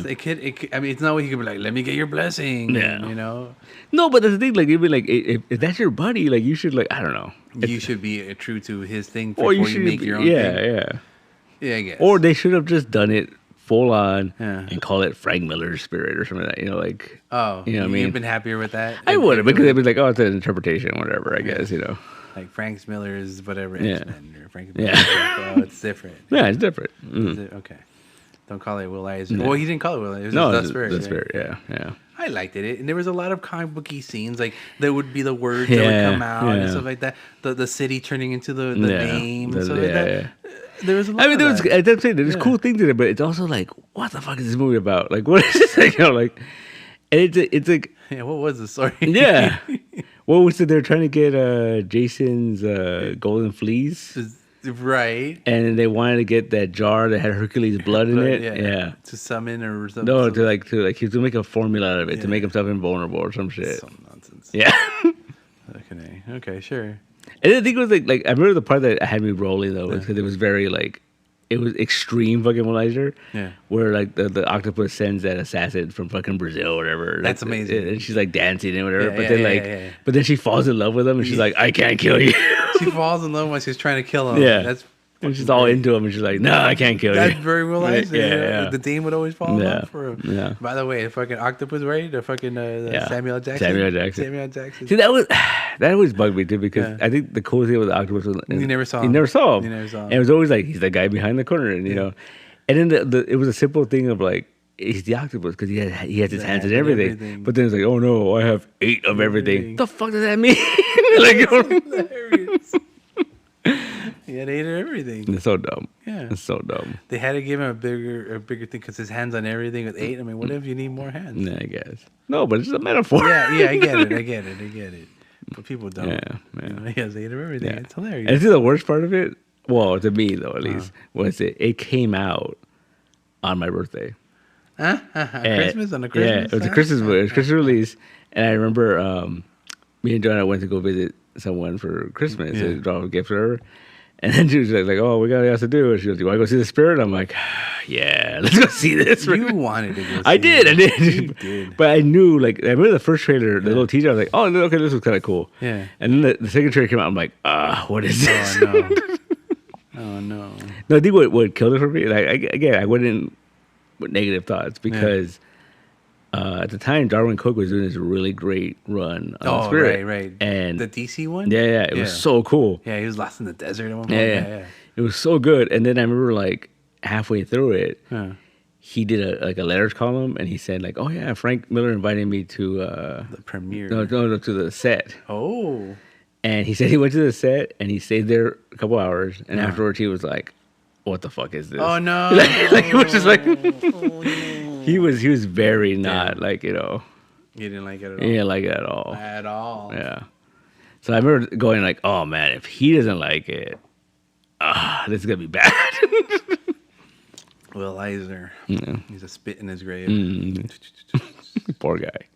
I mean, it's not what he could be like, let me get your blessing. Yeah. You know? No, but that's the thing. Like, you'd be like, if that's your buddy, like, you should, like, I don't know. You should be true to his thing before you make your own thing. Yeah. Yeah, I guess. Or they should have just done it full on and call it Frank Miller's Spirit or something like that. You know, like... Oh. You know what I mean? You've been happier with that? I would have, because they'd be like, oh, it's an interpretation, whatever, I guess, you know. Like Frank Miller's whatever X-Men or Frank Miller's... Oh, it's different. Yeah, it's different. Okay. Don't call it Will Eisner. Well, he didn't call it Will Eisner. It was The Spirit. The Spirit, yeah. I liked it. And there was a lot of comic booky scenes. Like, there would be the words that would come out and stuff like that. The city turning into the name and stuff like that. There was a lot of that. There's cool things in it, but it's also like, what the fuck is this movie about? Like, what is this? Like, you know, like, and it's like... Yeah, what was the story? Yeah. What was it? They're trying to get Jason's golden fleece. Right. And they wanted to get that jar that had Hercules' blood in it. Yeah. To summon or something. No, to make a formula out of it, to make himself invulnerable or some shit. Some nonsense. Yeah. Okay, sure. And I think it was like I remember the part that had me rolling though, was because it was very like, it was extreme fucking Eisner. Yeah. Where like the octopus sends that assassin from fucking Brazil or whatever. That's amazing. And she's like dancing and whatever. But then she falls in love with him and she's like, I can't kill you. She falls in love when she's trying to kill him. Yeah. And she's all into him, and she's like, "No, I can't kill you." That's very realized. Yeah. The Dane would always fall in love for him. Yeah. By the way, the fucking octopus, right? The fucking Samuel Jackson. Samuel Jackson. See, that always bugged me too, because I think the coolest thing with the octopus was you never saw him. You never saw him. And it was always like he's the guy behind the corner, and you know. And then it was a simple thing of like, he's the octopus because he has his hands in everything. But then it's like, oh no, I have 8 of everything. The fuck does that mean? Like, hilarious. He had 8 of everything. It's so dumb. Yeah, it's so dumb. They had to give him a bigger thing because his hands on everything with 8. I mean, what if you need more hands? Yeah, I guess. No, but it's just a metaphor. Yeah, I get it. But people don't. Yeah. You know, he has 8 of everything. Yeah. It's hilarious. And see, the worst part of it, well, to me though, at least, was it came out on my birthday. Christmas on a Christmas. Yeah, it was a Christmas release, and I remember me and Joanna went to go visit someone for Christmas and drop a gift for her, and then she was like, "Oh, we got what else to do." And she was like, "You want to go see the Spirit?" I'm like, "Yeah, let's go see this." You wanted to go. I did. You did. But I knew, like, I remember the first trailer, the little teaser. I was like, "Oh, okay, this was kind of cool." Yeah. And then the second trailer came out. I'm like, what is this?" Oh no. Oh no. No, I think what killed it for me, like, I wouldn't with negative thoughts because at the time Darwin Cook was doing this really great run on Spirit. Right. And the DC one? Yeah, it was so cool. Yeah, he was lost in the desert at one point. Yeah. It was so good. And then I remember like halfway through it, he did a letters column and he said like, "Oh yeah, Frank Miller invited me to the premiere. No, to the set." Oh. And he said he went to the set and he stayed there a couple hours, and afterwards he was like, "What the fuck is this?" Oh no! like it was just like he was very not like, you know. He didn't like it at all. He didn't like it at all. At all. Yeah. So I remember going like, "Oh man, if he doesn't like it, this is gonna be bad." Will Eisner. Yeah. He's a spit in his grave. Poor guy.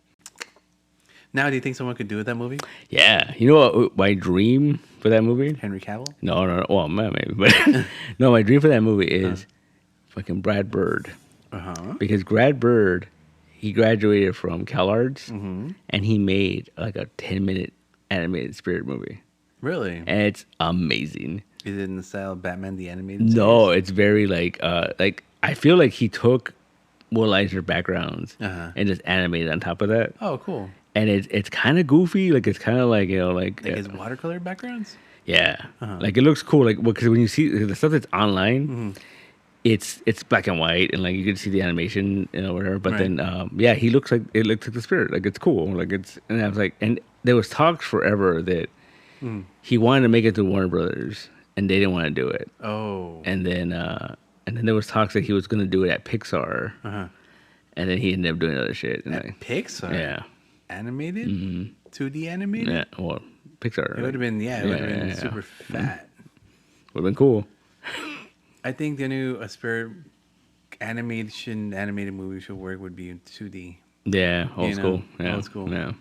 Now, do you think someone could do with that movie? Yeah. You know what my dream for that movie? Henry Cavill? No. Well, maybe. But no, my dream for that movie is fucking Brad Bird. Because Brad Bird, he graduated from CalArts, and he made like a 10-minute animated Spirit movie. Really? And it's amazing. Is it in the style of Batman the Animated Series? No, it's very like I feel like he took Will Eisner backgrounds and just animated on top of that. Oh, cool. And it's kind of goofy, like it's kind of like, you know, like his watercolor backgrounds. Yeah, like it looks cool, like because when you see the stuff that's online, it's black and white, and like you can see the animation, you know, whatever. But then, he looks like it looks like the Spirit, like it's cool, like it's. And I was like, and there was talks forever that he wanted to make it to Warner Brothers, and they didn't want to do it. Oh, and then there was talks that he was going to do it at Pixar, and then he ended up doing other shit. And at Pixar, yeah. Animated? 2D animated? Yeah, well, Pixar. It would have been, super fat. Would have been cool. I think the new Spirit animated movie should work would be in 2D. Yeah, old school. Yeah. Old school. Yeah.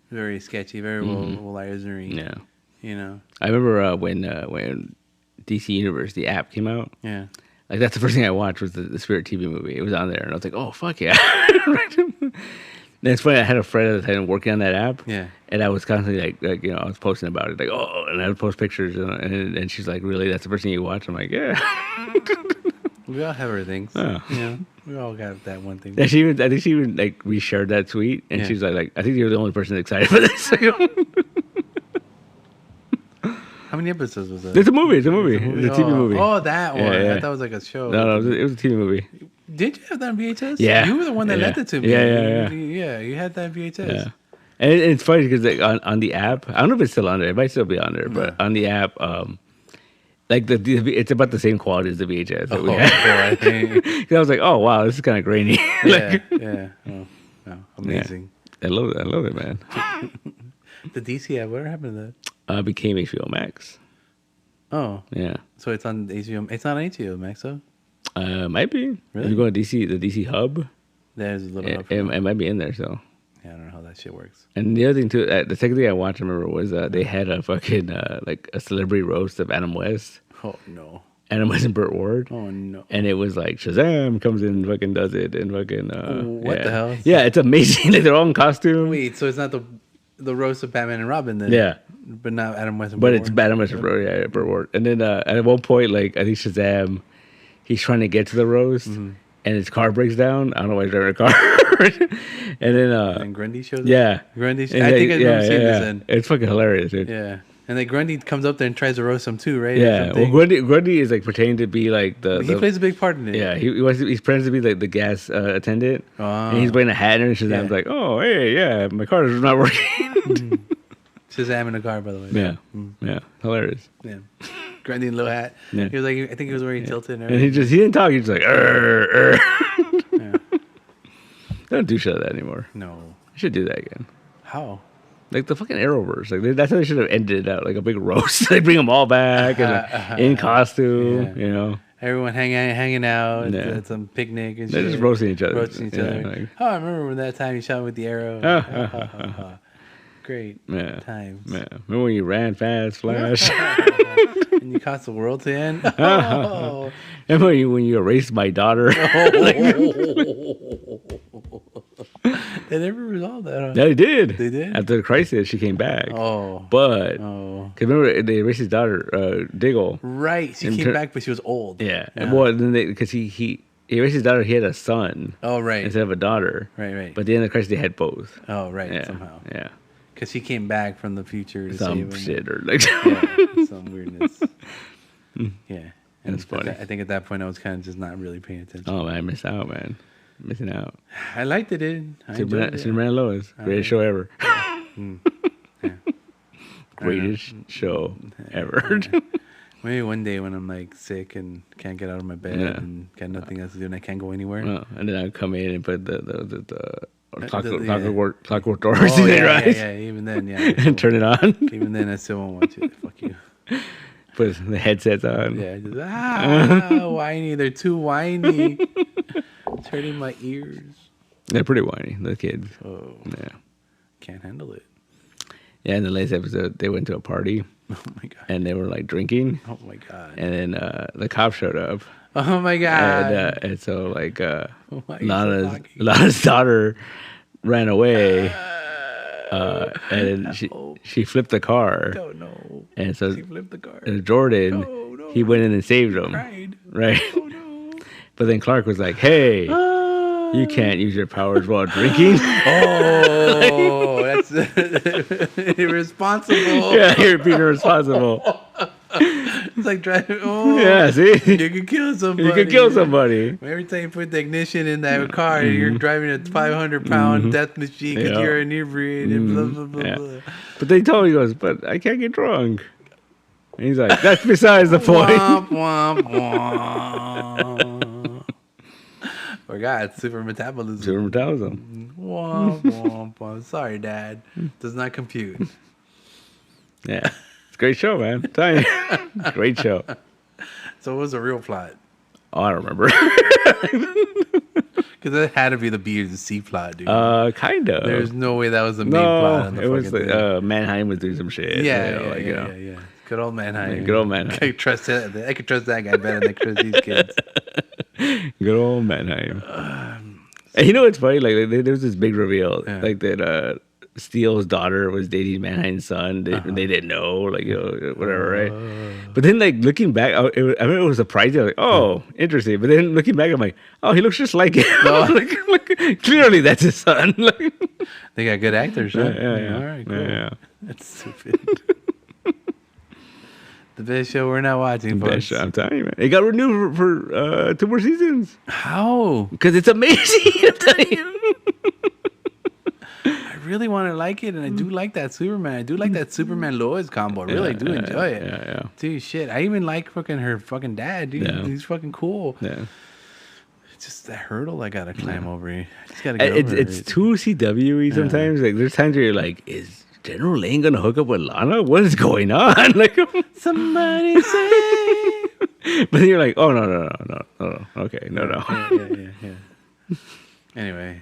Very sketchy, very Will Eisner-y. Yeah. You know? I remember when DC Universe, the app came out. Yeah. Like, that's the first thing I watched was the Spirit TV movie. It was on there, and I was like, oh, fuck yeah. And it's funny, I had a friend at the time working on that app. Yeah. And I was constantly like, you know, I was posting about it. Like, oh, and I would post pictures. And she's like, really? That's the first thing you watch? I'm like, yeah. We all have our things. Oh. You know, we all got that one thing. Yeah, I think she even like reshared that tweet. And she's like, I think you're the only person excited for this. How many episodes was that? It's a movie. It's a TV movie. Oh, that one. Yeah. I thought it was like a show. No, it was a TV movie. Did you have that on VHS? Yeah. You were the one that lent it to me. Yeah. Yeah, you had that on VHS. Yeah. And it's funny because like, on the app, I don't know if it's still on there. It might still be on there. But on the app, like it's about the same quality as the VHS that we had. Boy, I was like, oh, wow, this is kind of grainy. Yeah. Oh, amazing. Yeah. I love it, man. The DC app, what happened to that? Became HBO Max. Oh. Yeah. So it's on HBO. It's not on HBO Max, though? Might be. Really? If you go to the DC hub. There's a little hub. It might be in there, so. Yeah, I don't know how that shit works. And the other thing, too, the second thing I watched, I remember, was they had a fucking, like, a celebrity roast of Adam West. Oh, no. Adam West and Burt Ward. Oh, no. And it was like, Shazam comes in and fucking does it, and fucking, what the hell? Yeah, it's amazing. Like, they're all in costume. Wait, so it's not the roast of Batman and Robin then. Yeah. But not Adam West and But it's Adam West and Burt Ward. And then at one point, like, I think Shazam, he's trying to get to the roast, and his car breaks down. I don't know why he's driving a car. And then... and Grundy shows up? Yeah. Grundy. I think I've never seen this end. It's fucking hilarious, dude. Yeah. And then Grundy comes up there and tries to roast him too, right? Yeah. Well, Grundy is like pretending to be like He plays a big part in it. Yeah. He's pretending to be like the gas attendant. Oh. And he's wearing a hat and Shazam's like, oh, hey, yeah, my car is not working. Shazam in a car, by the way. Yeah. Yeah. Hilarious. Yeah. Grundy in a little hat. Yeah. He was like, I think he was wearing tilted. And he didn't talk. He was like, Yeah. They don't do shit like that anymore. No. I should do that again. How? Like the fucking Arrowverse. Like that's how they should have ended it out. Like a big roast. They bring them all back and like, in costume, you know. Everyone hanging out at some picnic and shit. They're just roasting each other. Like, oh, I remember when that time you shot with the arrow. Great times. Yeah. Remember when you ran fast, Flash? And you caused the world to end? Remember when you erased my daughter? They never resolved that. Huh? Yeah, they did. They did? After the crisis, she came back. Oh. But, because remember, they erased his daughter, Diggle. Right. She came back, but she was old. Yeah. Well, then because he erased his daughter, he had a son. Oh, right. Instead of a daughter. Right. But at the end of the crisis, they had both. Oh, right. Yeah. Somehow. Yeah. Because he came back from the future to some save him. Shit or like some weirdness. Yeah. And that's funny. I think at that point I was kind of just not really paying attention. Oh man, I missed out, man. Missing out. I liked it, dude. Superman and Lois. Greatest show ever. Greatest show ever. Maybe one day when I'm like sick and can't get out of my bed and got nothing else to do and I can't go anywhere. And then I'll come in and put the Clockwork Doors in your eyes. Yeah, even then, and turn it on. Even then, I still won't watch it. Fuck you. Put the headsets on. Yeah, just whiny. They're too whiny. It's hurting my ears. They're pretty whiny, the kids. Oh. Yeah. Can't handle it. Yeah, in the latest episode, they went to a party. Oh my god. And they were like drinking. Oh my god. And then the cop showed up. Oh my god. And so like Lana's daughter ran away. And she flipped the car. Oh no. And so she flipped the car. Jordan, he went in and saved him. Cried. Right. Oh no. But then Clark was like, "Hey, you can't use your powers while drinking." Oh, that's irresponsible. Yeah, you're being irresponsible. It's like driving. Oh, yeah, see, you could kill somebody. You could kill somebody. Every time you put the ignition in that car, you're driving a 500-pound death machine because you're inebriated. And blah blah blah blah. But they told me, he goes, "But I can't get drunk." And he's like, "That's besides the point." Womp womp womp. Forgot super metabolism. Super metabolism. Womp womp womp. Sorry, Dad. Does not compute. Yeah. Great show, man. Tell you. Great show. So what was the real plot? Oh, I don't remember. Because that had to be the B or the C plot, dude. Kind of. There's no way that was the main plot. On the it was like Mannheim was doing some shit. Yeah. Good old Mannheim. Yeah, good old Mannheim. I could trust that guy better than I trust these kids. Good old Mannheim. And you know what's funny? Like there was this big reveal, like that. Steele's daughter was dating Mannheim's son. They didn't know, like, you know, whatever, right? But then, like, looking back, I mean, it was surprising. Like, oh, interesting. But then looking back, I'm like, oh, he looks just like him. like, clearly, that's his son. They got good actors, right? Yeah. All right, cool. Yeah. That's stupid. The best show we're not watching, folks. Best show, I'm telling you, man. It got renewed for 2 more seasons. How? Because it's amazing, I'm telling you. I really want to like it, and I do like that Superman. I do like that Superman Lois combo. I really do enjoy it. Yeah. Dude, shit. I even like her fucking dad, dude. Yeah. He's fucking cool. Yeah. It's just that hurdle I gotta climb over. I just gotta get over it. It's too CW-y sometimes. Like there's times where you're like, is General Lane gonna hook up with Lana? What is going on? Like somebody say. But then you're like, oh no. Okay, no. Yeah. Anyway.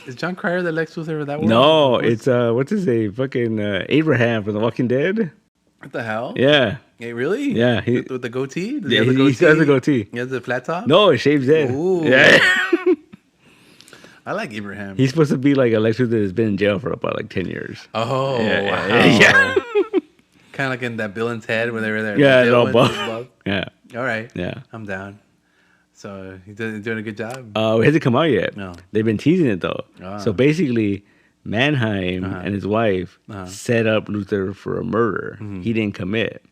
Is John Cryer the Lex Luthor of that world? No, it's what's his name? Fucking Abraham from The Walking Dead. What the hell? Yeah. Hey, really? Yeah. With the goatee? He has a goatee. He has a flat top? No, it shaves head. Ooh. Yeah. I like Abraham. He's supposed to be like a Lex Luthor that's been in jail for about like 10 years. Oh, yeah, wow. Yeah. Kind of like in that villain's head when they were there. Yeah, it's all buff. Yeah. All right. Yeah. I'm down. So he's doing a good job. It hasn't come out yet. No. They've been teasing it though. So basically, Mannheim and his wife set up Luthor for a murder he didn't commit.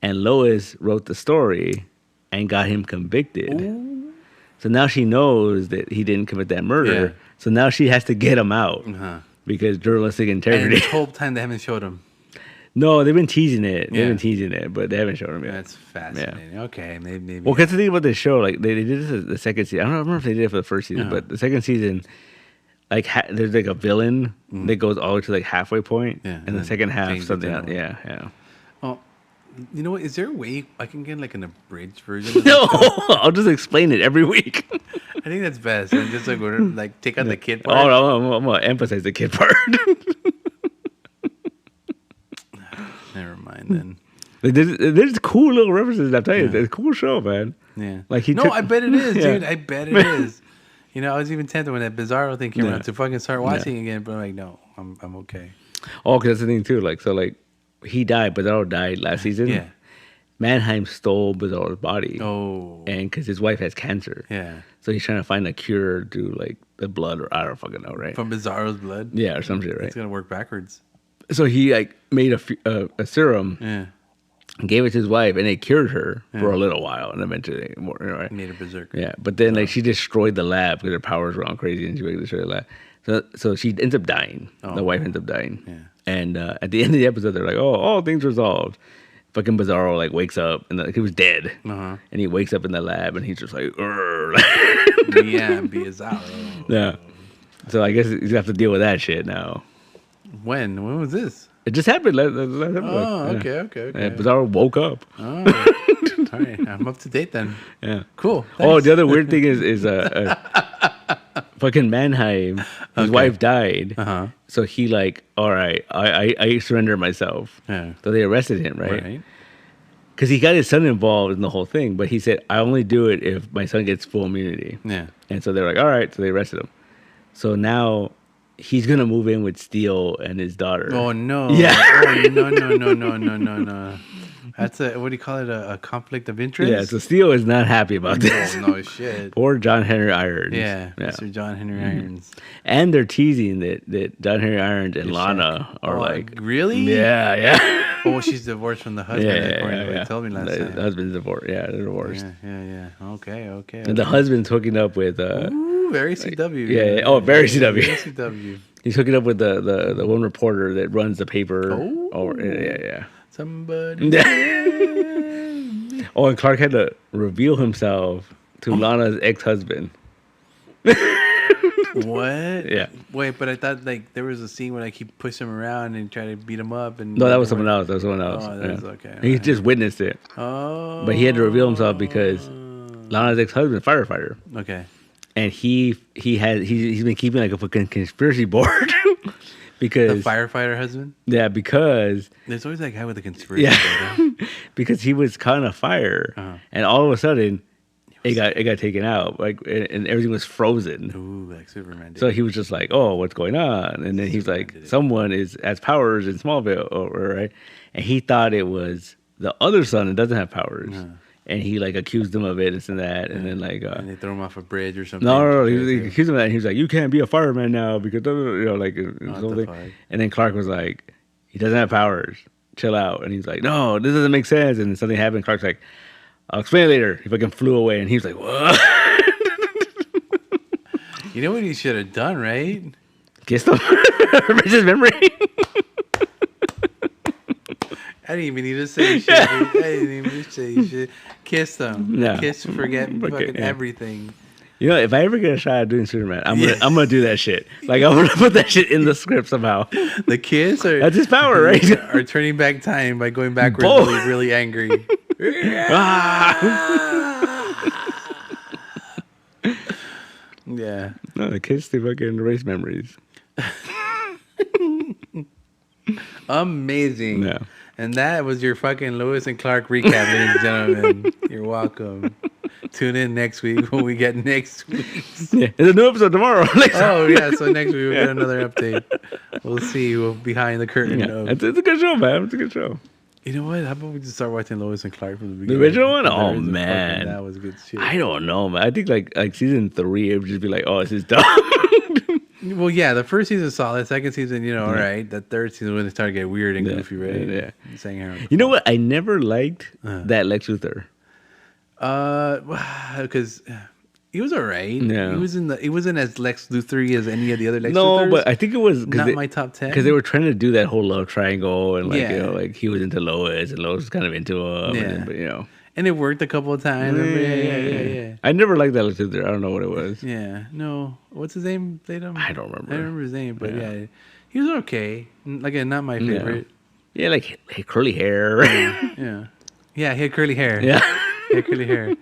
And Lois wrote the story and got him convicted. Ooh. So now she knows that he didn't commit that murder. Yeah. So now she has to get him out because journalistic integrity. And this whole time they haven't showed him. No, they've been teasing it. They've been teasing it, but they haven't shown him yet. That's fascinating. Yeah. Okay, maybe. Well, because the thing about this show, like they did this the second season. I don't remember if they did it for the first season, but the second season, like there's like a villain that goes all the way to like halfway point, and the second half something else. Yeah. Well, you know what? Is there a way I can get like an abridged version? Of No, I'll just explain it every week. I think that's best. And just like take out the kid part. Oh, no, I'm gonna emphasize the kid part. Never mind then. There's cool little references. I'm telling you, it's a cool show, man. Yeah. Like I bet it is, dude. I bet it is. You know, I was even tempted when that Bizarro thing came out to fucking start watching again, but I'm like, no, I'm okay. Oh, because that's the thing too. Like, so like he died, Bizarro died last season. Yeah. Mannheim stole Bizarro's body. Oh. And because his wife has cancer. Yeah. So he's trying to find a cure through like the blood, or I don't fucking know, right? From Bizarro's blood. Yeah, or some shit, right? It's gonna work backwards. So he like made a serum, and gave it to his wife, and it cured her for a little while, and eventually more, right? Made her berserker. Yeah, but then like she destroyed the lab because her powers were all crazy, and she destroyed the lab. So she ends up dying. The wife ends up dying. Yeah. And at the end of the episode, they're like, "Oh, all things resolved." Fucking Bizarro like wakes up and he was dead, and he wakes up in the lab, and he's just like, yeah, Bizarro. Yeah. So I guess he's gonna have to deal with that shit now. When was this? It just happened last episode. Oh, okay. And Bizarro woke up. Oh, all right. I'm up to date then. Yeah. Cool. Thanks. Oh, the other weird thing is fucking Mannheim. His wife died. So he like, all right, I surrender myself. Yeah. So they arrested him, right? Because he got his son involved in the whole thing, but he said, I only do it if my son gets full immunity. Yeah. And so they're like, all right. So they arrested him. So now he's gonna move in with Steel and his daughter. Oh no! Yeah. Oh, no! That's what do you call it? A conflict of interest. Yeah. So Steel is not happy about this. No shit. Poor John Henry Irons. Yeah. Mr. John Henry Irons. And they're teasing that John Henry Irons and Lana are like, really? Yeah. Oh, she's divorced from the husband. Yeah. You told me last time. The husband's divorced. Yeah, they're divorced. Yeah. Okay. And the husband's hooking up with. Very CW. Yeah. Oh, very CW. Very CW. He's hooking up with the one reporter that runs the paper. Oh. Yeah. Somebody. Oh, and Clark had to reveal himself to Lana's ex-husband. What? Yeah. Wait, but I thought like there was a scene where like he pushed him around and tried to beat him up, and no, that was someone else. Oh, that was okay. He just witnessed it. Oh. But he had to reveal himself because Lana's ex-husband, firefighter. Okay. And he's been keeping like a fucking conspiracy board. Because the firefighter husband? Yeah, because there's always that guy with a conspiracy board. Huh? Because he was caught on fire, and all of a sudden it got taken out, like, and everything was frozen. Ooh, like Superman did. So he was just like, "Oh, what's going on?" And then he's like, "Someone has powers in Smallville, right?" And he thought it was the other son that doesn't have powers. And he like accused him of it, this and that, and then like and they threw him off a bridge or something. No, he accused him of that. And he was like, "You can't be a fireman now because like something." And then Clark was like, "He doesn't have powers. Chill out." And he's like, "No, this doesn't make sense." And then something happened. Clark's like, "I'll explain it later." He fucking flew away, and he was like, "What?" You know what he should have done, right? Kissed him. Erase his memory. I didn't even need to say shit. I didn't even need to say shit. Kiss them. Yeah. Kiss, forget fucking everything. You know, if I ever get a shot at doing Superman, I'm gonna do that shit. Like I'm gonna put that shit in the script somehow. The kiss, or that's his power, right? Or turning back time by going backwards, really, really angry. Yeah. No, the kiss to fucking erase memories. Amazing. Yeah. And that was your fucking Lewis and Clark recap, ladies and gentlemen. You're welcome. Tune in next week when we get next week. Yeah, there's a new episode tomorrow. Oh yeah, so next week we'll get another update. We'll see. We'll behind the curtain. Yeah. It's a good show, man. It's a good show. You know what? How about we just start watching Lois and Clark from the The beginning? original one? Oh man, that was good shit. I don't know, man. I think like season 3, it would just be like, oh, this is dumb. Well, yeah, the first season is solid. Second season, all right. The third season when they started to get weird and goofy, right? Yeah. Saying her. You know what? I never liked that Lex Luthor. Because he was alright. Yeah. He wasn't as Lex Luthor as any of the other Lex No, Luthors. but I think it was not my top 10 because they were trying to do that whole love triangle and like he was into Lois and Lois was kind of into him. Yeah. And it worked a couple of times. Yeah. I never liked that Lex Luthor. I don't know what it was. Yeah. No. What's his name? I don't remember. I don't remember his name, but yeah, he was okay. Like, not my favorite. Yeah, like curly hair. Yeah. Yeah, he had curly hair. Yeah. He had curly hair.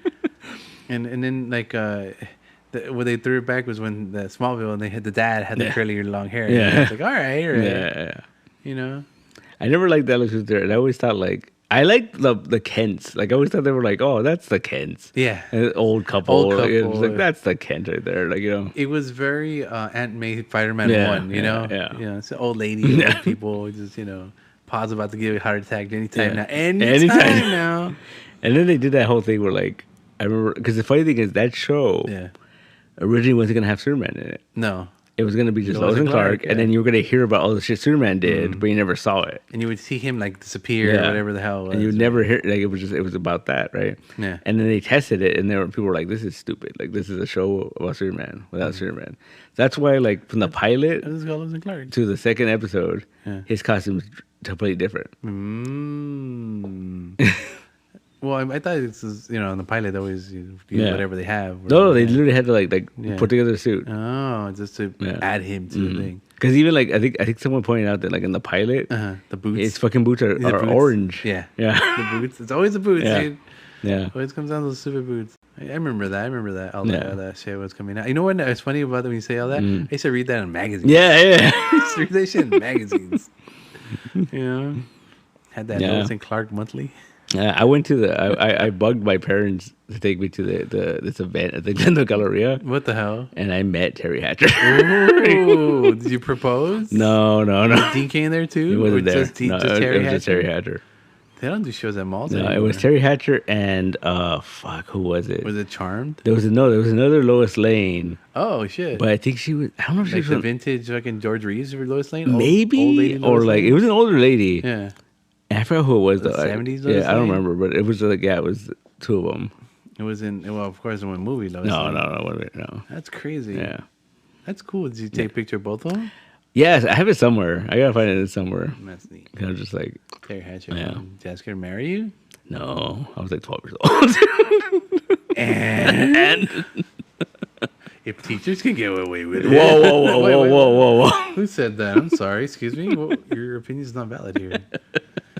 And then like when they threw it back was when the Smallville and they had the dad had the curly long hair. Yeah. It's like, all right. Yeah. I never liked that Lex Luthor, and I always thought like I liked the Kents. Like I always thought they were like, oh, that's the Kents. Yeah. An old couple. It was like that's the Kent right there. Like It was very Aunt May Spider-Man 1. Yeah. It's an old lady, old people just Pa's about to give a heart attack anytime now. Anytime now. And then they did that whole thing where like I remember because the funny thing is that show originally wasn't gonna have Superman in it. No. It was gonna be just Lois and Clark, and then you were gonna hear about all the shit Superman did, but you never saw it. And you would see him like disappear or whatever the hell it was. And you would never hear like it was about that, right? Yeah. And then they tested it, and people were like, "This is stupid. Like this is a show about Superman without Superman." That's why, like from the pilot Lois and Clark to the second episode, his costume's completely different. Well, I thought this is in the pilot they always use whatever they have. No, they literally had to like put together a suit. Oh, just to add him to the thing. Because even like I think someone pointed out that like in the pilot, the boots, his fucking boots are orange. Yeah, yeah. The boots. It's always the boots, dude. Yeah. Always comes down to those stupid boots. I remember that. All that shit was coming out. You know what? It's funny about when you say all that. I used to read that in magazines. Yeah. I used to read that shit in magazines. Had that Lois and Clark monthly. I went to I bugged my parents to take me to this event at the Glendale Galleria. What the hell? And I met Terry Hatcher. Ooh, did you propose? No. Dean came there too? He wasn't there. Just Terry Hatcher. They don't do shows at malls anymore. No, it was Terry Hatcher and who was it? Was it Charmed? There was another Lois Lane. Oh shit! But I think she was. I don't know if she was the vintage fucking George Reeves or Lois Lane. Maybe old lady or like Lane? It was an older lady. Yeah. I forgot who it was though. 70s. Yeah, I don't remember, but it was like it was two of them. It was of course in one movie. Lois Lane. No. No. That's crazy. Yeah. That's cool. Did you take a picture of both of them? Yes, I have it somewhere. I gotta find it somewhere. That's neat. Kind of just like Terry Hatcher. Yeah. Did you ask her to marry you? No, I was like 12 years old. and if teachers can get away with it. Whoa. Who said that? I'm sorry. Excuse me. Well, your opinion is not valid here.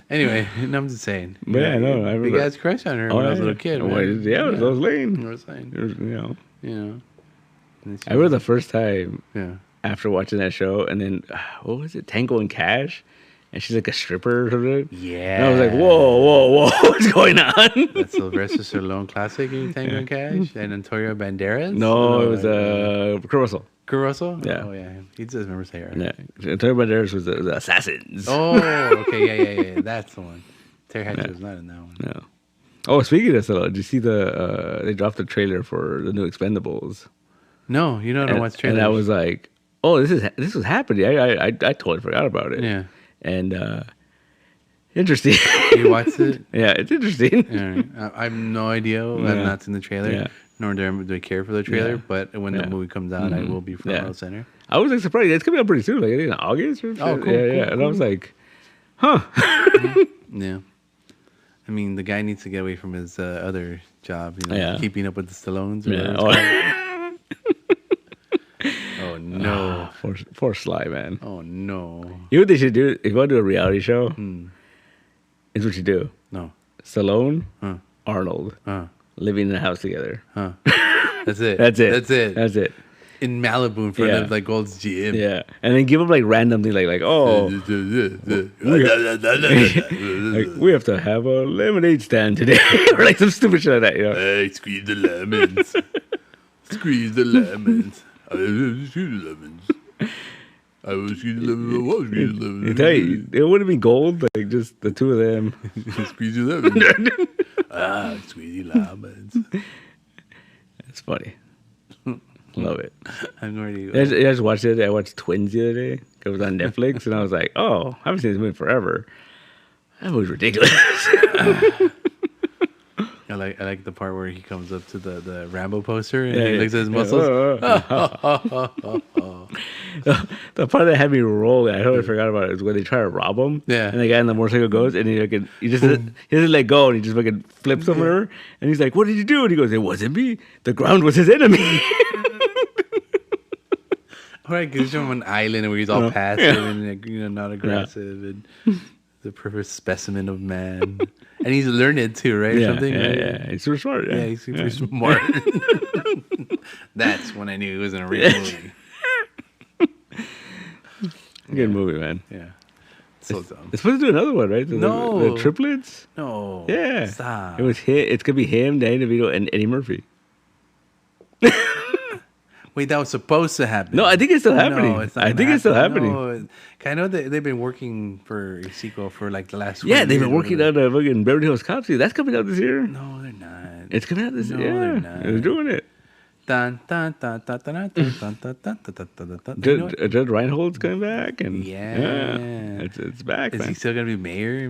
Anyway, no, I'm just saying. Yeah, no, I big ass crush on her when I was a little kid. It was Lois Lane. Lois Lane. It was, I remember the first time. Yeah. After watching that show, and then what was it, Tango and Cash, and she's like a stripper or something. Yeah. And I was like, whoa, what's going on? That's Sylvester Stallone classic in Tango and Cash, and Antonio Banderas. No, it was Kurt Russell. Kurt Russell? Yeah. Oh yeah, he does remember saying it. Yeah, Antonio Banderas was the Assassins. Oh, okay, yeah, that's the one. Terry Hatcher was not in that one. No. Oh, speaking of Stallone, did you see they dropped the trailer for the new Expendables? No, you don't watch trailers. And I was like, oh, this was happening. I totally forgot about it. Yeah. And interesting. You watched it? Yeah, it's interesting. Yeah. I have no idea. I've not seen the trailer. Nor do I care for the trailer. But when the movie comes out, I will be front row center. I was like surprised. It's coming out pretty soon, like I think in August or something. Oh, cool. Yeah. And I was like, huh. Yeah. I mean, the guy needs to get away from his other job, keeping up with the Stallones. Oh no! Poor Sly, man. Oh no! You know what they should do? If you want to do a reality show, it's what you do. No. Stallone, Arnold, living in a house together. That's it. That's it. in Malibu in front of like Gold's gym. Yeah, and then give him like randomly like oh, we have to have a lemonade stand today, or like some stupid shit like that. You know? Hey, squeeze the lemons. Squeeze the lemons. I will squeeze the lemons. I will squeeze the lemons. Tell you, it would have been Gold, like just the two of them. Squeeze the lemons. Squeeze the lemons. That's funny. Love it. I'm already. I just watched it. I watched Twins the other day. It was on Netflix, and I was like, "Oh, I haven't seen this movie forever." That was ridiculous. I like the part where he comes up to the Rambo poster and he looks at his muscles. The part that had me rolling, I totally forgot about it, is when they try to rob him. Yeah. And the guy in the motorcycle goes, and he just doesn't let go, and he just fucking flips him over. And he's like, "What did you do?" And he goes, "It wasn't me. The ground was his enemy." All right, gives him an island where he's all passive and not aggressive and the perfect specimen of man. And he's learned too, right? Yeah, Something, right? yeah. He's super smart. Yeah, he's super smart. That's when I knew he was in a real movie. Good movie, man. Yeah. So dumb. It's supposed to do another one, right? The triplets? No. Yeah. Stop. It's going to be him, Danny DeVito, and Eddie Murphy. Wait, that was supposed to happen. No, I think it's still happening. No, it's not. I think it's still happening. No. I know that they've been working for a sequel for like the last. Yeah, they've been working on a fucking Beverly Hills Cop series. That's coming out this year. No, they're not. It's coming out this year. Yeah, they're not. they're doing it. Dun, dun, dun, dun, dun, dun, dun, dun, dun, dun, dun, dun, dun. Judge Reinhold's coming back, and it's back. Is man. he still gonna be mayor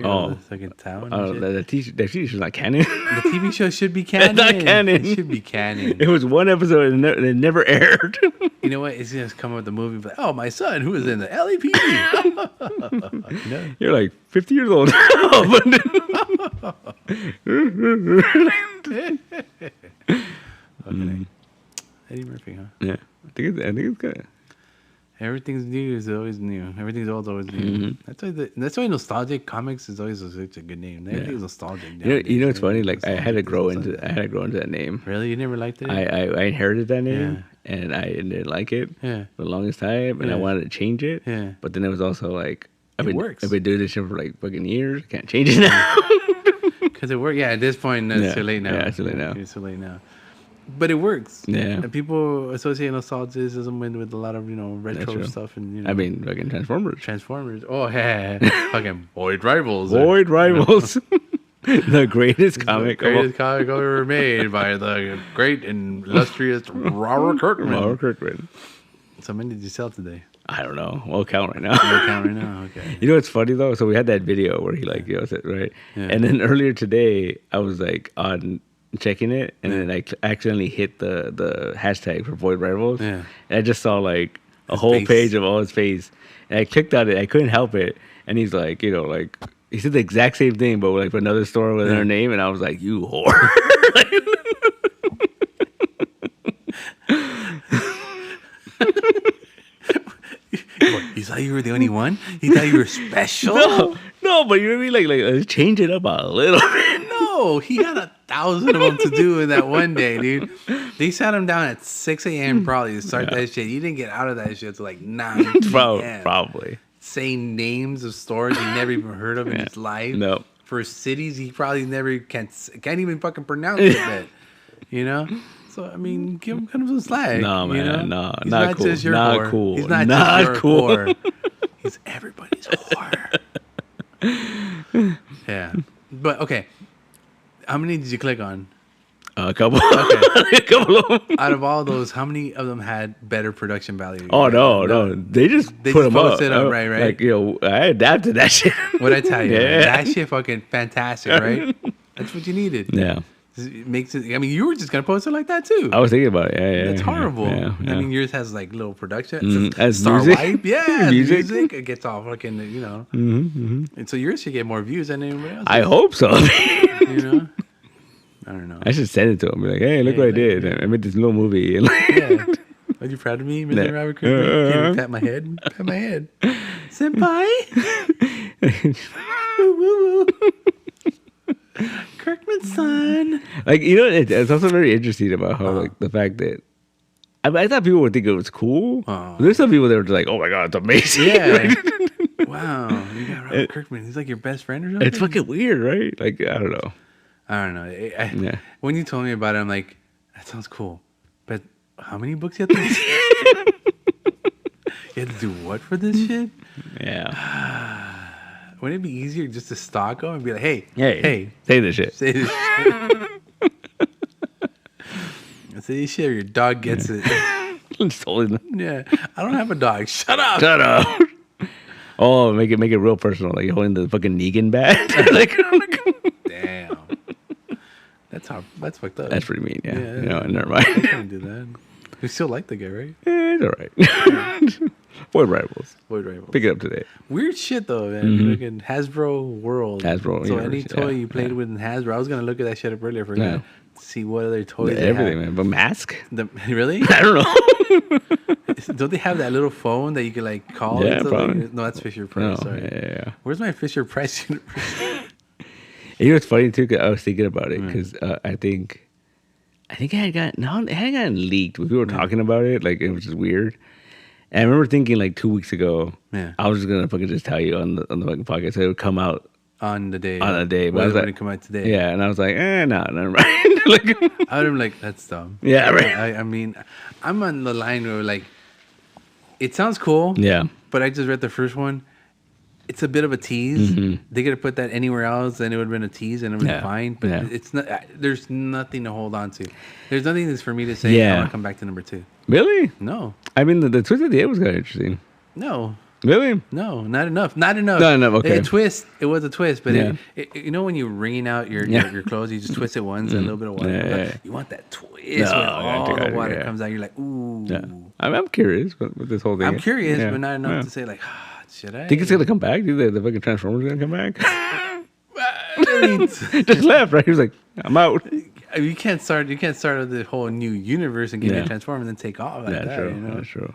of the fucking town? The TV show's not canon. The TV show should be canon. It's not canon. It should be canon. It was one episode and it never aired. You know what? It's just come up with the movie, but oh, my son who was in the LAPD. You're like 50 years old. Eddie Murphy, huh? Yeah, I think it's good. Everything's new is always new. Everything's old is always new. That's why nostalgic comics is always such a good name. Everything's nostalgic. You know, it's funny. Like I had to grow into that name. Really, you never liked it? I inherited that name, and I didn't like it for the longest time, and I wanted to change it. Yeah. But then it was also like I've been doing this shit for like fucking years. I can't change it now. Because it worked. Yeah, at this point, it's too late now. Yeah, it's too late now. It's too late now. But it works. Yeah. And people associate nostalgicism with a lot of, retro stuff. And I mean, fucking Transformers. Oh, yeah. Fucking Void Rivals. Void Rivals. The greatest comic ever made by the great and illustrious Robert Kirkman. So many did you sell today? I don't know. We'll count right now. Okay. You know what's funny though? So we had that video where he said, right? Yeah. And then earlier today, I was like on checking it, and then I accidentally hit the hashtag for Void Rivals. Yeah. And I just saw like a whole page of all his face, and I clicked on it. I couldn't help it, and he's like, he said the exact same thing, but like for another store with her name, and I was like, you whore. He thought you were the only one? He thought you were special? No, but you know what I mean? Like change it up a little bit. No, he had 1,000 of them to do in that one day, dude. They sat him down at 6 a.m. probably to start that shit. You didn't get out of that shit till like 9 p.m. Probably. Saying names of stores he never even heard of in his life. No. For cities he probably never can't even fucking pronounce it. So, I mean, give him kind of some slack. No, man. No, he's not cool. Just your not whore. cool. He's not just your whore. He's everybody's whore. Yeah. But, okay. How many did you click on? A couple. Okay. A couple of them. Out of all those, how many of them had better production value? Oh, no. They just put them up. Right? Like, I adapted that shit. What'd I tell you? Yeah. That shit fucking fantastic, right? That's what you needed. Yeah. It makes it. I mean, you were just gonna post it like that too. I was thinking about it. Yeah. It's horrible. Yeah. I mean, yours has like little production. As Star music. Wipe. Yeah, music. It gets all fucking. And so yours should get more views than anybody else. I hope so. I don't know. I should send it to him. Be like, hey, look what I did. I made this little movie. Yeah. Are you proud of me, Mr. Robert Kirkman? Can you pat my head? Pat my head. Senpai. Woo woo woo. Kirkman's son. Like, it's also very interesting about how like the fact that I thought people would think it was cool. There's some people that were just like, "Oh my god, it's amazing!" Yeah. Wow, you got Robert Kirkman. He's like your best friend or something. It's fucking weird, right? Like I don't know. Yeah. When you told me about it, I'm like, that sounds cool. But how many books you have to do? You have to do what for this shit? Yeah. Wouldn't it be easier just to stalk them and be like, hey, say this shit. Say this shit. Say this shit or your dog gets it. Yeah. I don't have a dog. Shut up. Oh, make it real personal. Like holding the fucking Negan bat. Like, damn. That's fucked up. That's pretty mean, yeah. No, never mind. I can't do that. You still like the guy, right? It's all right. Void Rivals. Pick it up today. Weird shit though, man. Looking Hasbro World. So any toy you played with in Hasbro, I was gonna look at that shit up earlier for you. See what other toys they everything, have. man. But mask? Really? I don't know. Don't they have that little phone that you can like call? Yeah, probably. No, that's Fisher Price. Sorry. Yeah. Where's my Fisher Price universe? You know what's funny too? Cause I was thinking about it because I think it had gotten leaked. People were talking about it, like it was just weird. And I remember thinking like 2 weeks ago, I was just gonna fucking just tell you on the fucking podcast that it would come out on the day. But I was like, come out today. Yeah, and I was like, no, never mind. Like, I would have been like, that's dumb. Yeah, right. I mean, I'm on the line where like, it sounds cool. Yeah. But I just read the first one. It's a bit of a tease. Mm-hmm. They could have put that anywhere else, and it would have been a tease, and it would have been fine. But it's not. There's nothing to hold on to. There's nothing that's for me to say. I want to come back to number 2. Really? No. I mean, the twist at the end was kind of interesting. No. Really? No, not enough. Not enough. Okay. A twist. It was a twist, but you know when you wring out your clothes, you just twist it once and a little bit of water. You want that twist when all the water comes out. You're like, ooh. Yeah. I'm curious with this whole thing. I'm curious, but not enough to say like, should I? Think it's gonna come back? Do the fucking Transformers gonna come back? Just left, right? He was like, I'm out. You can't start the whole new universe and get a Transformer and then take off like that. True. You know? That's true.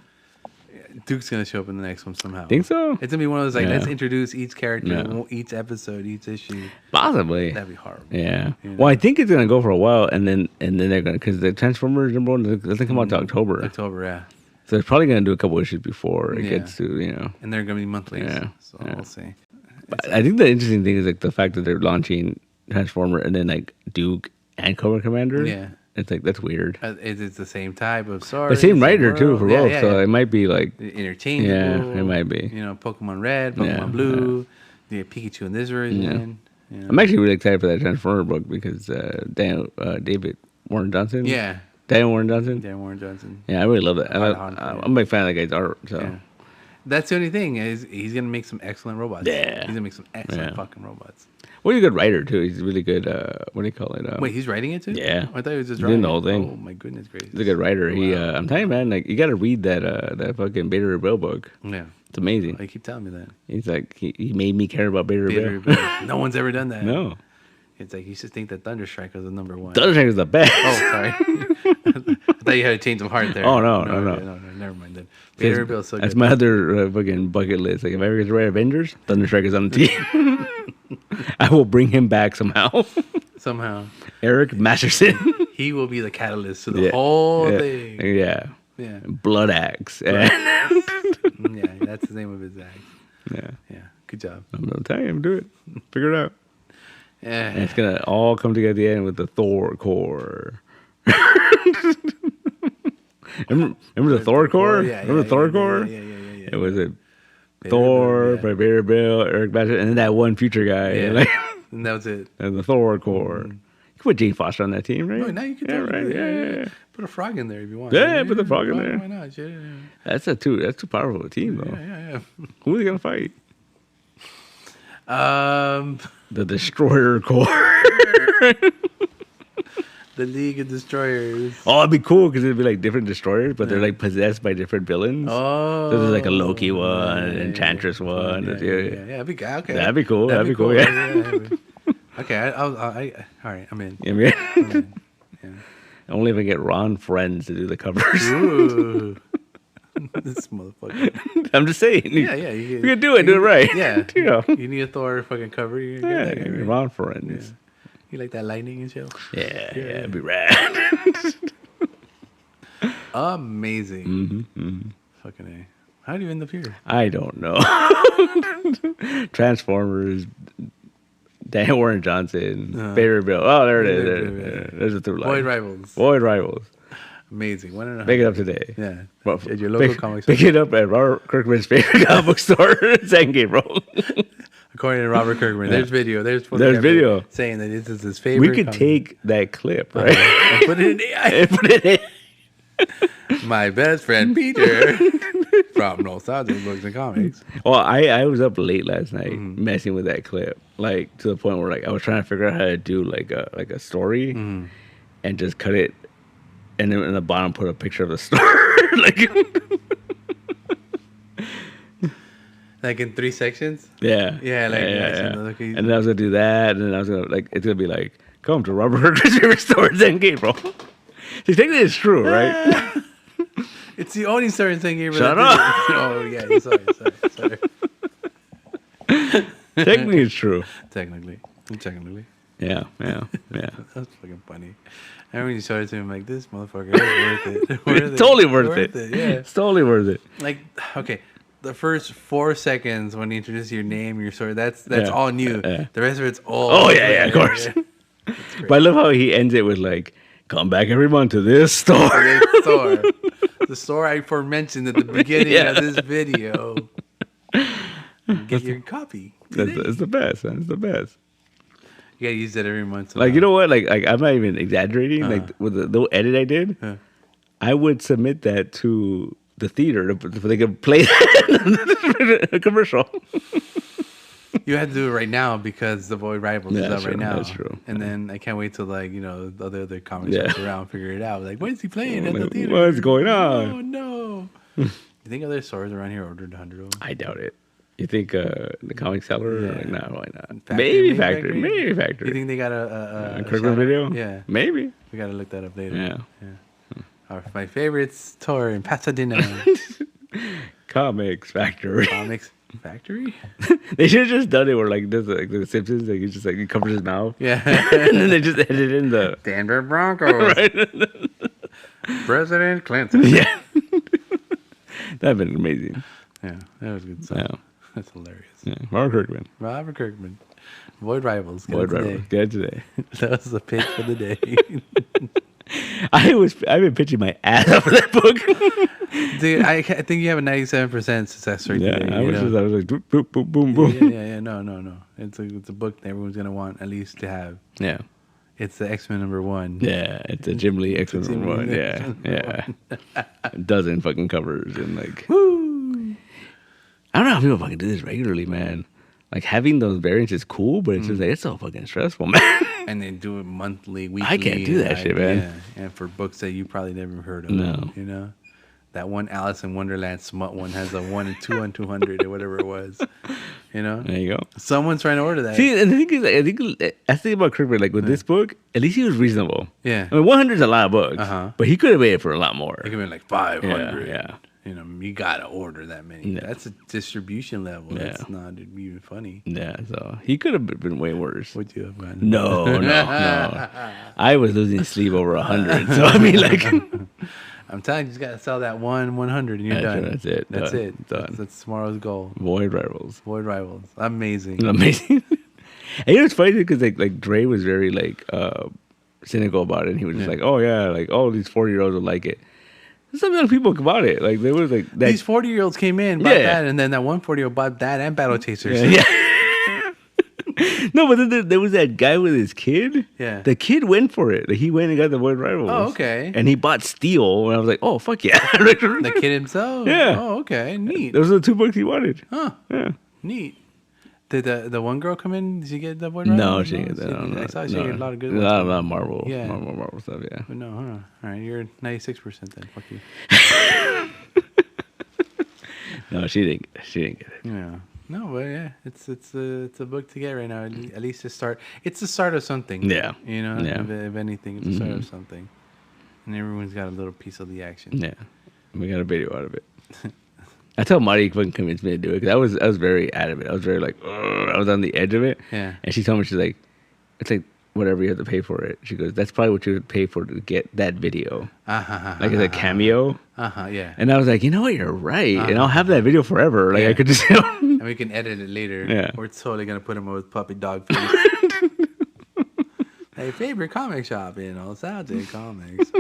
Duke's gonna show up in the next one somehow. Think so? It's gonna be one of those like let's introduce each character, each episode, each issue. Possibly. That'd be horrible. Yeah. You know? Well, I think it's gonna go for a while, and then they're gonna because the Transformers number 1 doesn't come out to October. Yeah. So they're probably gonna do a couple issues before it gets to And they're gonna be monthly. Yeah. So we'll see. I think the interesting thing is like the fact that they're launching Transformer and then like Duke and Cobra Commander. Yeah. It's like that's weird. It's the same type of sword. The same writer too for both, so it might be like interchangeable. Yeah, it might be. You know, Pokemon Red, Pokemon Blue, Pikachu in this version. Yeah. I'm actually really excited for that Transformer book because David Warren Johnson. Yeah. Dan Warren Johnson. Yeah, I really love that. I'm a big fan of that guy's art. So that's the only thing is he's gonna make some excellent robots. Yeah. He's gonna make some excellent fucking robots. Well, he's a good writer too. He's really good. What do you call it? Wait, he's writing it too? Yeah. I thought he was just writing the whole thing. Oh my goodness gracious. He's a good writer. Wow. I'm telling you, man, like you got to read that fucking Beta Rebel book. Yeah. It's amazing. You keep telling me that. He's like he made me care about Beta Rebel. No one's ever done that. No. It's like you should think that Thunderstrike was the number 1. Thunderstrike is the best. Oh, sorry. I thought you had to change some heart there. Oh no. Never mind then. Beta Rebel is so good. That's my other fucking bucket list. Like if I ever get to write Avengers, Thunderstrike is on the team. I will bring him back somehow. Eric Masterson. He will be the catalyst to the whole thing. Yeah. Blood Axe. Yeah, that's the name of his axe. Yeah. Good job. I'm gonna tell him, do it. Figure it out. Yeah. And it's gonna all come together at the end with the Thor core. remember the Thor core? Remember the Thor core? Yeah. It was Thor, by Beta Bill, Eric Bassett, and then that one future guy. Yeah. And that was it. And the Thor core. You can put Jane Foster on that team, right? No, now you can Yeah. Put a frog in there if you want. Yeah, put the frog in there. Why not? Yeah. That's too powerful a team though. Yeah. Who are they gonna fight? The Destroyer Corps. The League of Destroyers. Oh, it'd be cool because it'd be like different destroyers, but they're like possessed by different villains. Oh, so there's like a Loki one, an Enchantress one. Yeah, that'd be good. Okay, that'd be cool. That'd be cool. Yeah. Okay, all right, I'm in. I'm in. Yeah. Only if I get Ron Friends to do the covers. Ooh. This motherfucker. I'm just saying. Yeah. You can do it. Do it right. Yeah. You know. You need a Thor fucking cover. Ron Friends. Yeah. You like that lightning and shit? Yeah, it'd be rad. Amazing. Fucking A. How do you end up here? I don't know. Transformers, Dan Warren Johnson, Favorite Bill. Oh, there it is. There's a through line. Void Rivals. Amazing. Pick it up today. Yeah. At your local comic store. Pick it up at Robert Kirkman's favorite comic book store, San Gabriel. According to Robert Kirkman, there's video. There's video saying that this is his favorite. We could take that clip, right? And put it in AI. And put it in. My best friend Peter from Nostalgia Books and Comics. Well, I was up late last night messing with that clip, like to the point where like I was trying to figure out how to do like a story, and just cut it, and then in the bottom put a picture of the store, like in 3 sections. Yeah. And then I was gonna do that, and then I was gonna it's gonna be like, come to Robert Kirkman's favorite store in San Gabriel. So technically it's true, right? It's the only certain thing you ever. Shut up! Oh yeah, sorry. Technically it's true. Technically. Yeah. That's fucking funny. I remember when you showed it to him, like, this motherfucker is worth it. It's totally worth it. Yeah. It's totally worth it. Like, okay, the first 4 seconds when you introduce your name, your story, that's all new. The rest of it's all. Oh yeah, of course. But I love how he ends it with like, come back every month to this store. The store I aforementioned at the beginning of this video. Get your copy. It's the best, man. It's the best. You gotta use that every month. Like, you know what? Like I'm not even exaggerating. Like with the little edit I did, I would submit that to the theater so they could play a commercial. You had to do it right now because the Void Rivals is up right now. That's true. And then I can't wait till the other comic shops around figure it out. Like, what is he playing at the theater? What's going on? Oh no! You think other stores around here ordered 100 of them? I doubt it. You think the comic seller? Yeah. Like, nah, why not? Maybe Factory. You think they got a Kirkman video? Yeah. Maybe. We gotta look that up later. Yeah. My favorite store in Pasadena. Comics Factory. Comics Factory? They should have just done it where like this, like the Simpsons, like he covers his mouth. Yeah. And then they just edited in the Denver Broncos. Right. President Clinton. Yeah. That'd been amazing. Yeah, that was good stuff. Yeah. That's hilarious. Yeah. Robert Kirkman. Void Rivals. Get it today. That was the pitch for the day. I've been pitching my ass off of that book. Dude, I think you have a 97% success rate today. I was like, boop, boop, boom, boom, boom. Yeah. No. It's a book that everyone's going to want at least to have. Yeah. It's the X-Men #1. Yeah, it's a Jim Lee X-Men #1. Yeah. A dozen fucking covers and like... Woo! I don't know how people fucking do this regularly, man. Like, having those variants is cool, but it's just like, it's so fucking stressful, man. And they do it monthly, weekly. I can't do that shit, man. Yeah. And for books that you probably never heard of. No. You know? That one Alice in Wonderland smut one has a 1 and 2 on 200 or whatever it was. You know? There you go. Someone's trying to order that. See, and the thing is, I think about Kirkman, like with this book, at least he was reasonable. Yeah. I mean, 100 is a lot of books, but he could have made it for a lot more. It could have been like 500. Yeah. You know, you gotta order that many. Yeah. That's a distribution level. Yeah. That's not even funny. Yeah, so he could have been way worse. Would you have gotten? No. I was losing sleep over 100. So I mean, like, I'm telling you, just gotta sell that 100 and you're done. That's it. That's it. Done. That's tomorrow's goal. Void Rivals. Amazing. And you know, it's funny because like Dre was very like cynical about it. And he was just like, oh yeah, like all these 40-year-olds will like it. Some young people bought it. Like, they was like that. These 40-year-olds came in, bought that, and then that one 40-year-old bought that and Battle Chasers. Yeah. No, but then there was that guy with his kid. Yeah. The kid went for it. Like, he went and got the Void Rivals. Oh, okay. And he bought Steel, and I was like, oh, fuck yeah. The kid himself? Yeah. Oh, okay. Neat. Those are the 2 books he wanted. Huh. Yeah. Neat. Did the one girl come in? Did she get the Void Rivals? No, she didn't get that. I saw she got a lot of good ones. A lot of Marvel. Yeah. Marvel stuff, yeah. But no, huh? All right, you're 96% then. Fuck you. No, she didn't get it. Yeah. No, but yeah, it's a book to get right now. At least to start. It's the start of something. Yeah. You know, yeah. If anything, it's the start of something. And everyone's got a little piece of the action. Yeah. We got a video out of it. I tell Marty fucking convinced me to do it because I was very adamant. I was very like, I was on the edge of it. Yeah. And she told me, she's like, it's like whatever you have to pay for it. She goes, that's probably what you would pay for to get that video. Like as a cameo. Yeah. And I was like, you know what? You're right. And I'll have that video forever. Like I could just. And we can edit it later. Yeah. We're totally gonna put him with puppy dog face. Hey, favorite comic shop in Saturday Comics.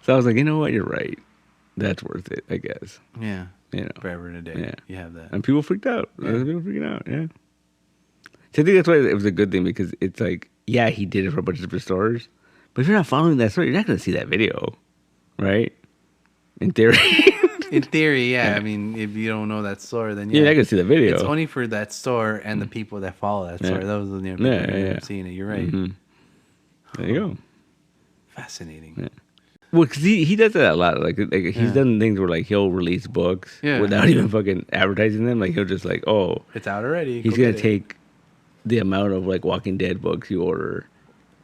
So I was like, you know what? You're right. That's worth it, I guess. Yeah. You know. Forever and a day. Yeah. You have that. And people freaked out. Yeah. People freaking out. Yeah. So I think that's why it was a good thing because it's like, yeah, he did it for a bunch of different stores, but if you're not following that store, you're not going to see that video, right? In theory. In theory, yeah. I mean, if you don't know that store, then you're not going to see the video. It's only for that store and the people that follow that store. Those are the people that end up seeing it. You're right. Mm-hmm. There you go. Fascinating. Yeah. Well, because he does that a lot. Like he's done things where like he'll release books without even fucking advertising them. Like he'll just like, oh, it's out already. He's going to take the amount of like Walking Dead books you order,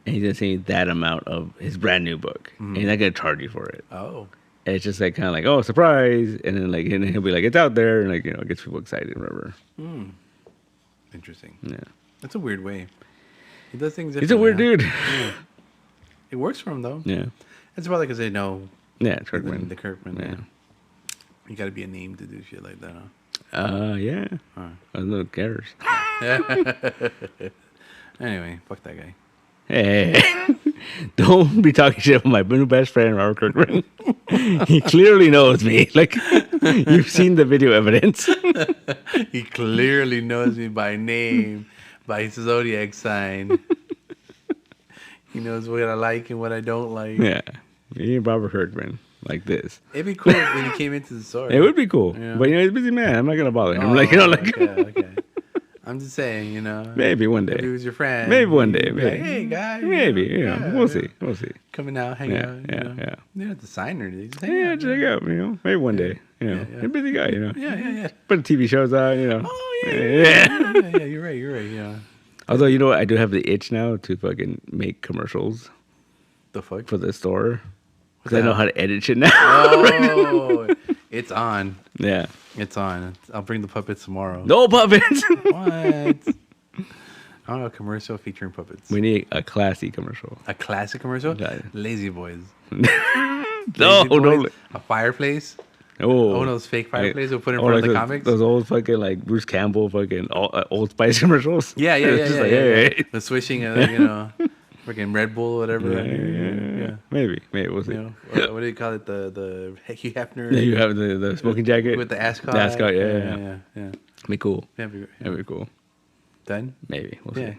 and he's gonna say that amount of his brand new book, and he's not gonna charge you for it. Oh, and it's just like kind of like, oh, surprise, and then like and then he'll be like, it's out there, and like it gets people excited, whatever. Interesting. Yeah, that's a weird way. He does things. He's a weird dude. Yeah. It works for him though. Yeah, it's probably because they know. Yeah, Kirkman. The Kirkman. Yeah, you got to be a name to do shit like that, huh? Yeah. I don't know who cares. Anyway, fuck that guy. Hey, don't be talking shit about my new best friend, Robert Kirkman. He clearly knows me. Like, you've seen the video evidence. He clearly knows me by name, by zodiac sign. He knows what I like and what I don't like. Yeah, me and Robert Kirkman. Like this. It'd be cool when he came into the store. It would be cool. Yeah. But, he's a busy man. I'm not going to bother him. Okay. I'm just saying, Maybe one day. If he was your friend. Maybe one day. Maybe. Like, hey, guy. Maybe, We'll see. Coming out, hang out. You don't have to sign or anything. Just hang out, Maybe one day. You're a busy guy, Yeah. Put the TV shows on, Oh, yeah. You're right. Although, I do have the itch now to fucking make commercials. The fuck? For the store. Because I know how to edit shit now. Oh, it's on. Yeah. It's on. I'll bring the puppets tomorrow. No puppets. What? I don't know, a commercial featuring puppets. We need a classy commercial. A classic commercial? Yeah. Lazy Boys. No. A fireplace? Oh, those fake fireplaces we'll put in front of the comics? Those old fucking like Bruce Campbell fucking Old Spice commercials. Yeah. Hey. The swishing of, freaking Red Bull, whatever. Yeah. Maybe we'll see. What do you call it? The Hugh Hefner. Yeah, you have the smoking jacket with the ascot. The ascot, yeah. Be cool. That'd be cool. Done. Maybe we'll see.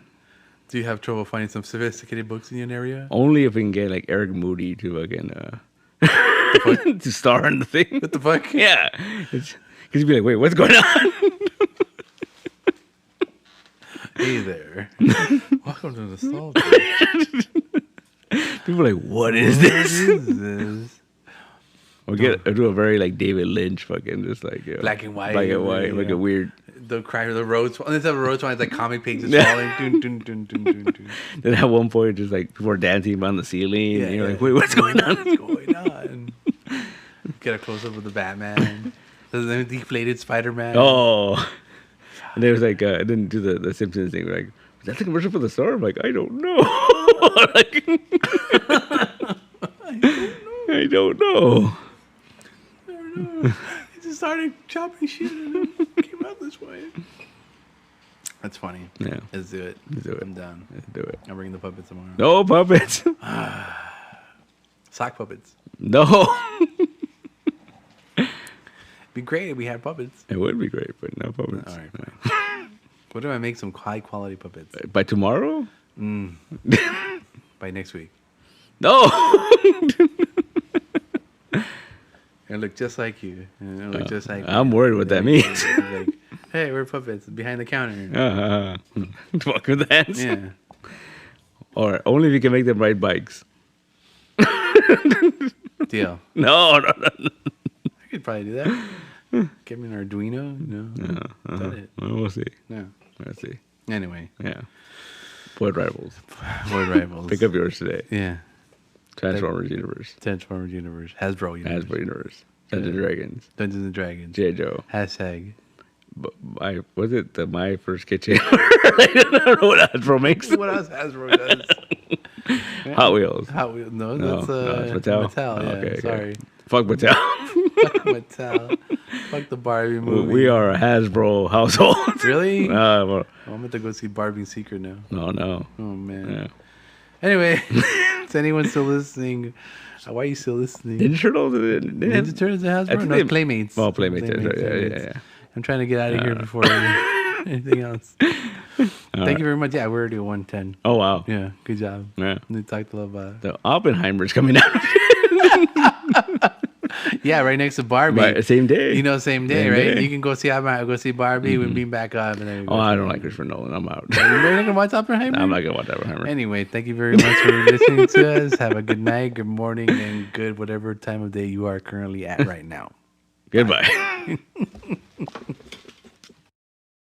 Do you have trouble finding some sophisticated books in your area? Only if we can get like Eric Moody to again to star in the thing. What the fuck? Yeah, because he'd be like, wait, what's going on? Hey there. Welcome to the Salt. People are like, what is this? We'll do a very like David Lynch fucking just like black and white, like a weird. The crack of the roads. Let's have a road it's like comic pages falling. Dun. Then at one point, just like people are dancing on the ceiling. And you're like, wait, what's going on? What's going on? Get a close up of the Batman. The deflated Spider-Man. Oh. And there was like, I didn't do the Simpsons thing. Like, is that the commercial for the store? I'm like, I don't know. I don't know. He just started chopping shit and it came out this way. That's funny. Yeah. Let's do it. I'm down. Let's do it. I'll bring the puppets tomorrow. No puppets. Sock puppets. No. Be great if we had puppets. It would be great, but no puppets. All right, fine. What if I make some high quality puppets? By tomorrow? By next week. No. It'll look just like you. It'll look just like I'm worried what that means. Like, hey, we're puppets behind the counter. Walk with the hands. Yeah. Or only if you can make them ride bikes. Deal. No. I could probably do that. Get me an Arduino. It. Well, we'll see. No. Let's see. Anyway. Yeah. Void Rivals. Pick up yours today. Yeah. Transformers Universe. Hasbro Universe. Dungeons and Dragons. G.I. Joe. # My First Kitchen? I don't know what Hasbro makes. What else Hasbro does? Hot Wheels. No, that's it's Mattel. Mattel. Yeah, okay. Sorry. Fuck Mattel. Fuck Mattel. Fuck the Barbie movie. We are a Hasbro household. Really? Well, I'm going to go see Barbie's Secret now. No. Oh, man. Yeah. Anyway, is anyone still listening? Why are you still listening? Ninja Turtles? Ninja Turtles and Hasbro? No, Playmates. Oh, Playmates. Yeah. I'm trying to get out of here before anything else. Thank you very much. Yeah, we're already at 110. Oh, wow. Yeah, good job. Yeah. We talked a lot about it. The Oppenheimer's coming out. Yeah, right next to Barbie. Right, same day. Same day, right? You can go see Barbie. We'll be back up. And then I don't like Christopher Nolan. I'm out. You're not going to watch Oppenheimer? No, I'm not going to watch Oppenheimer. Anyway, thank you very much for listening to us. Have a good night, good morning, and good whatever time of day you are currently at right now. Goodbye.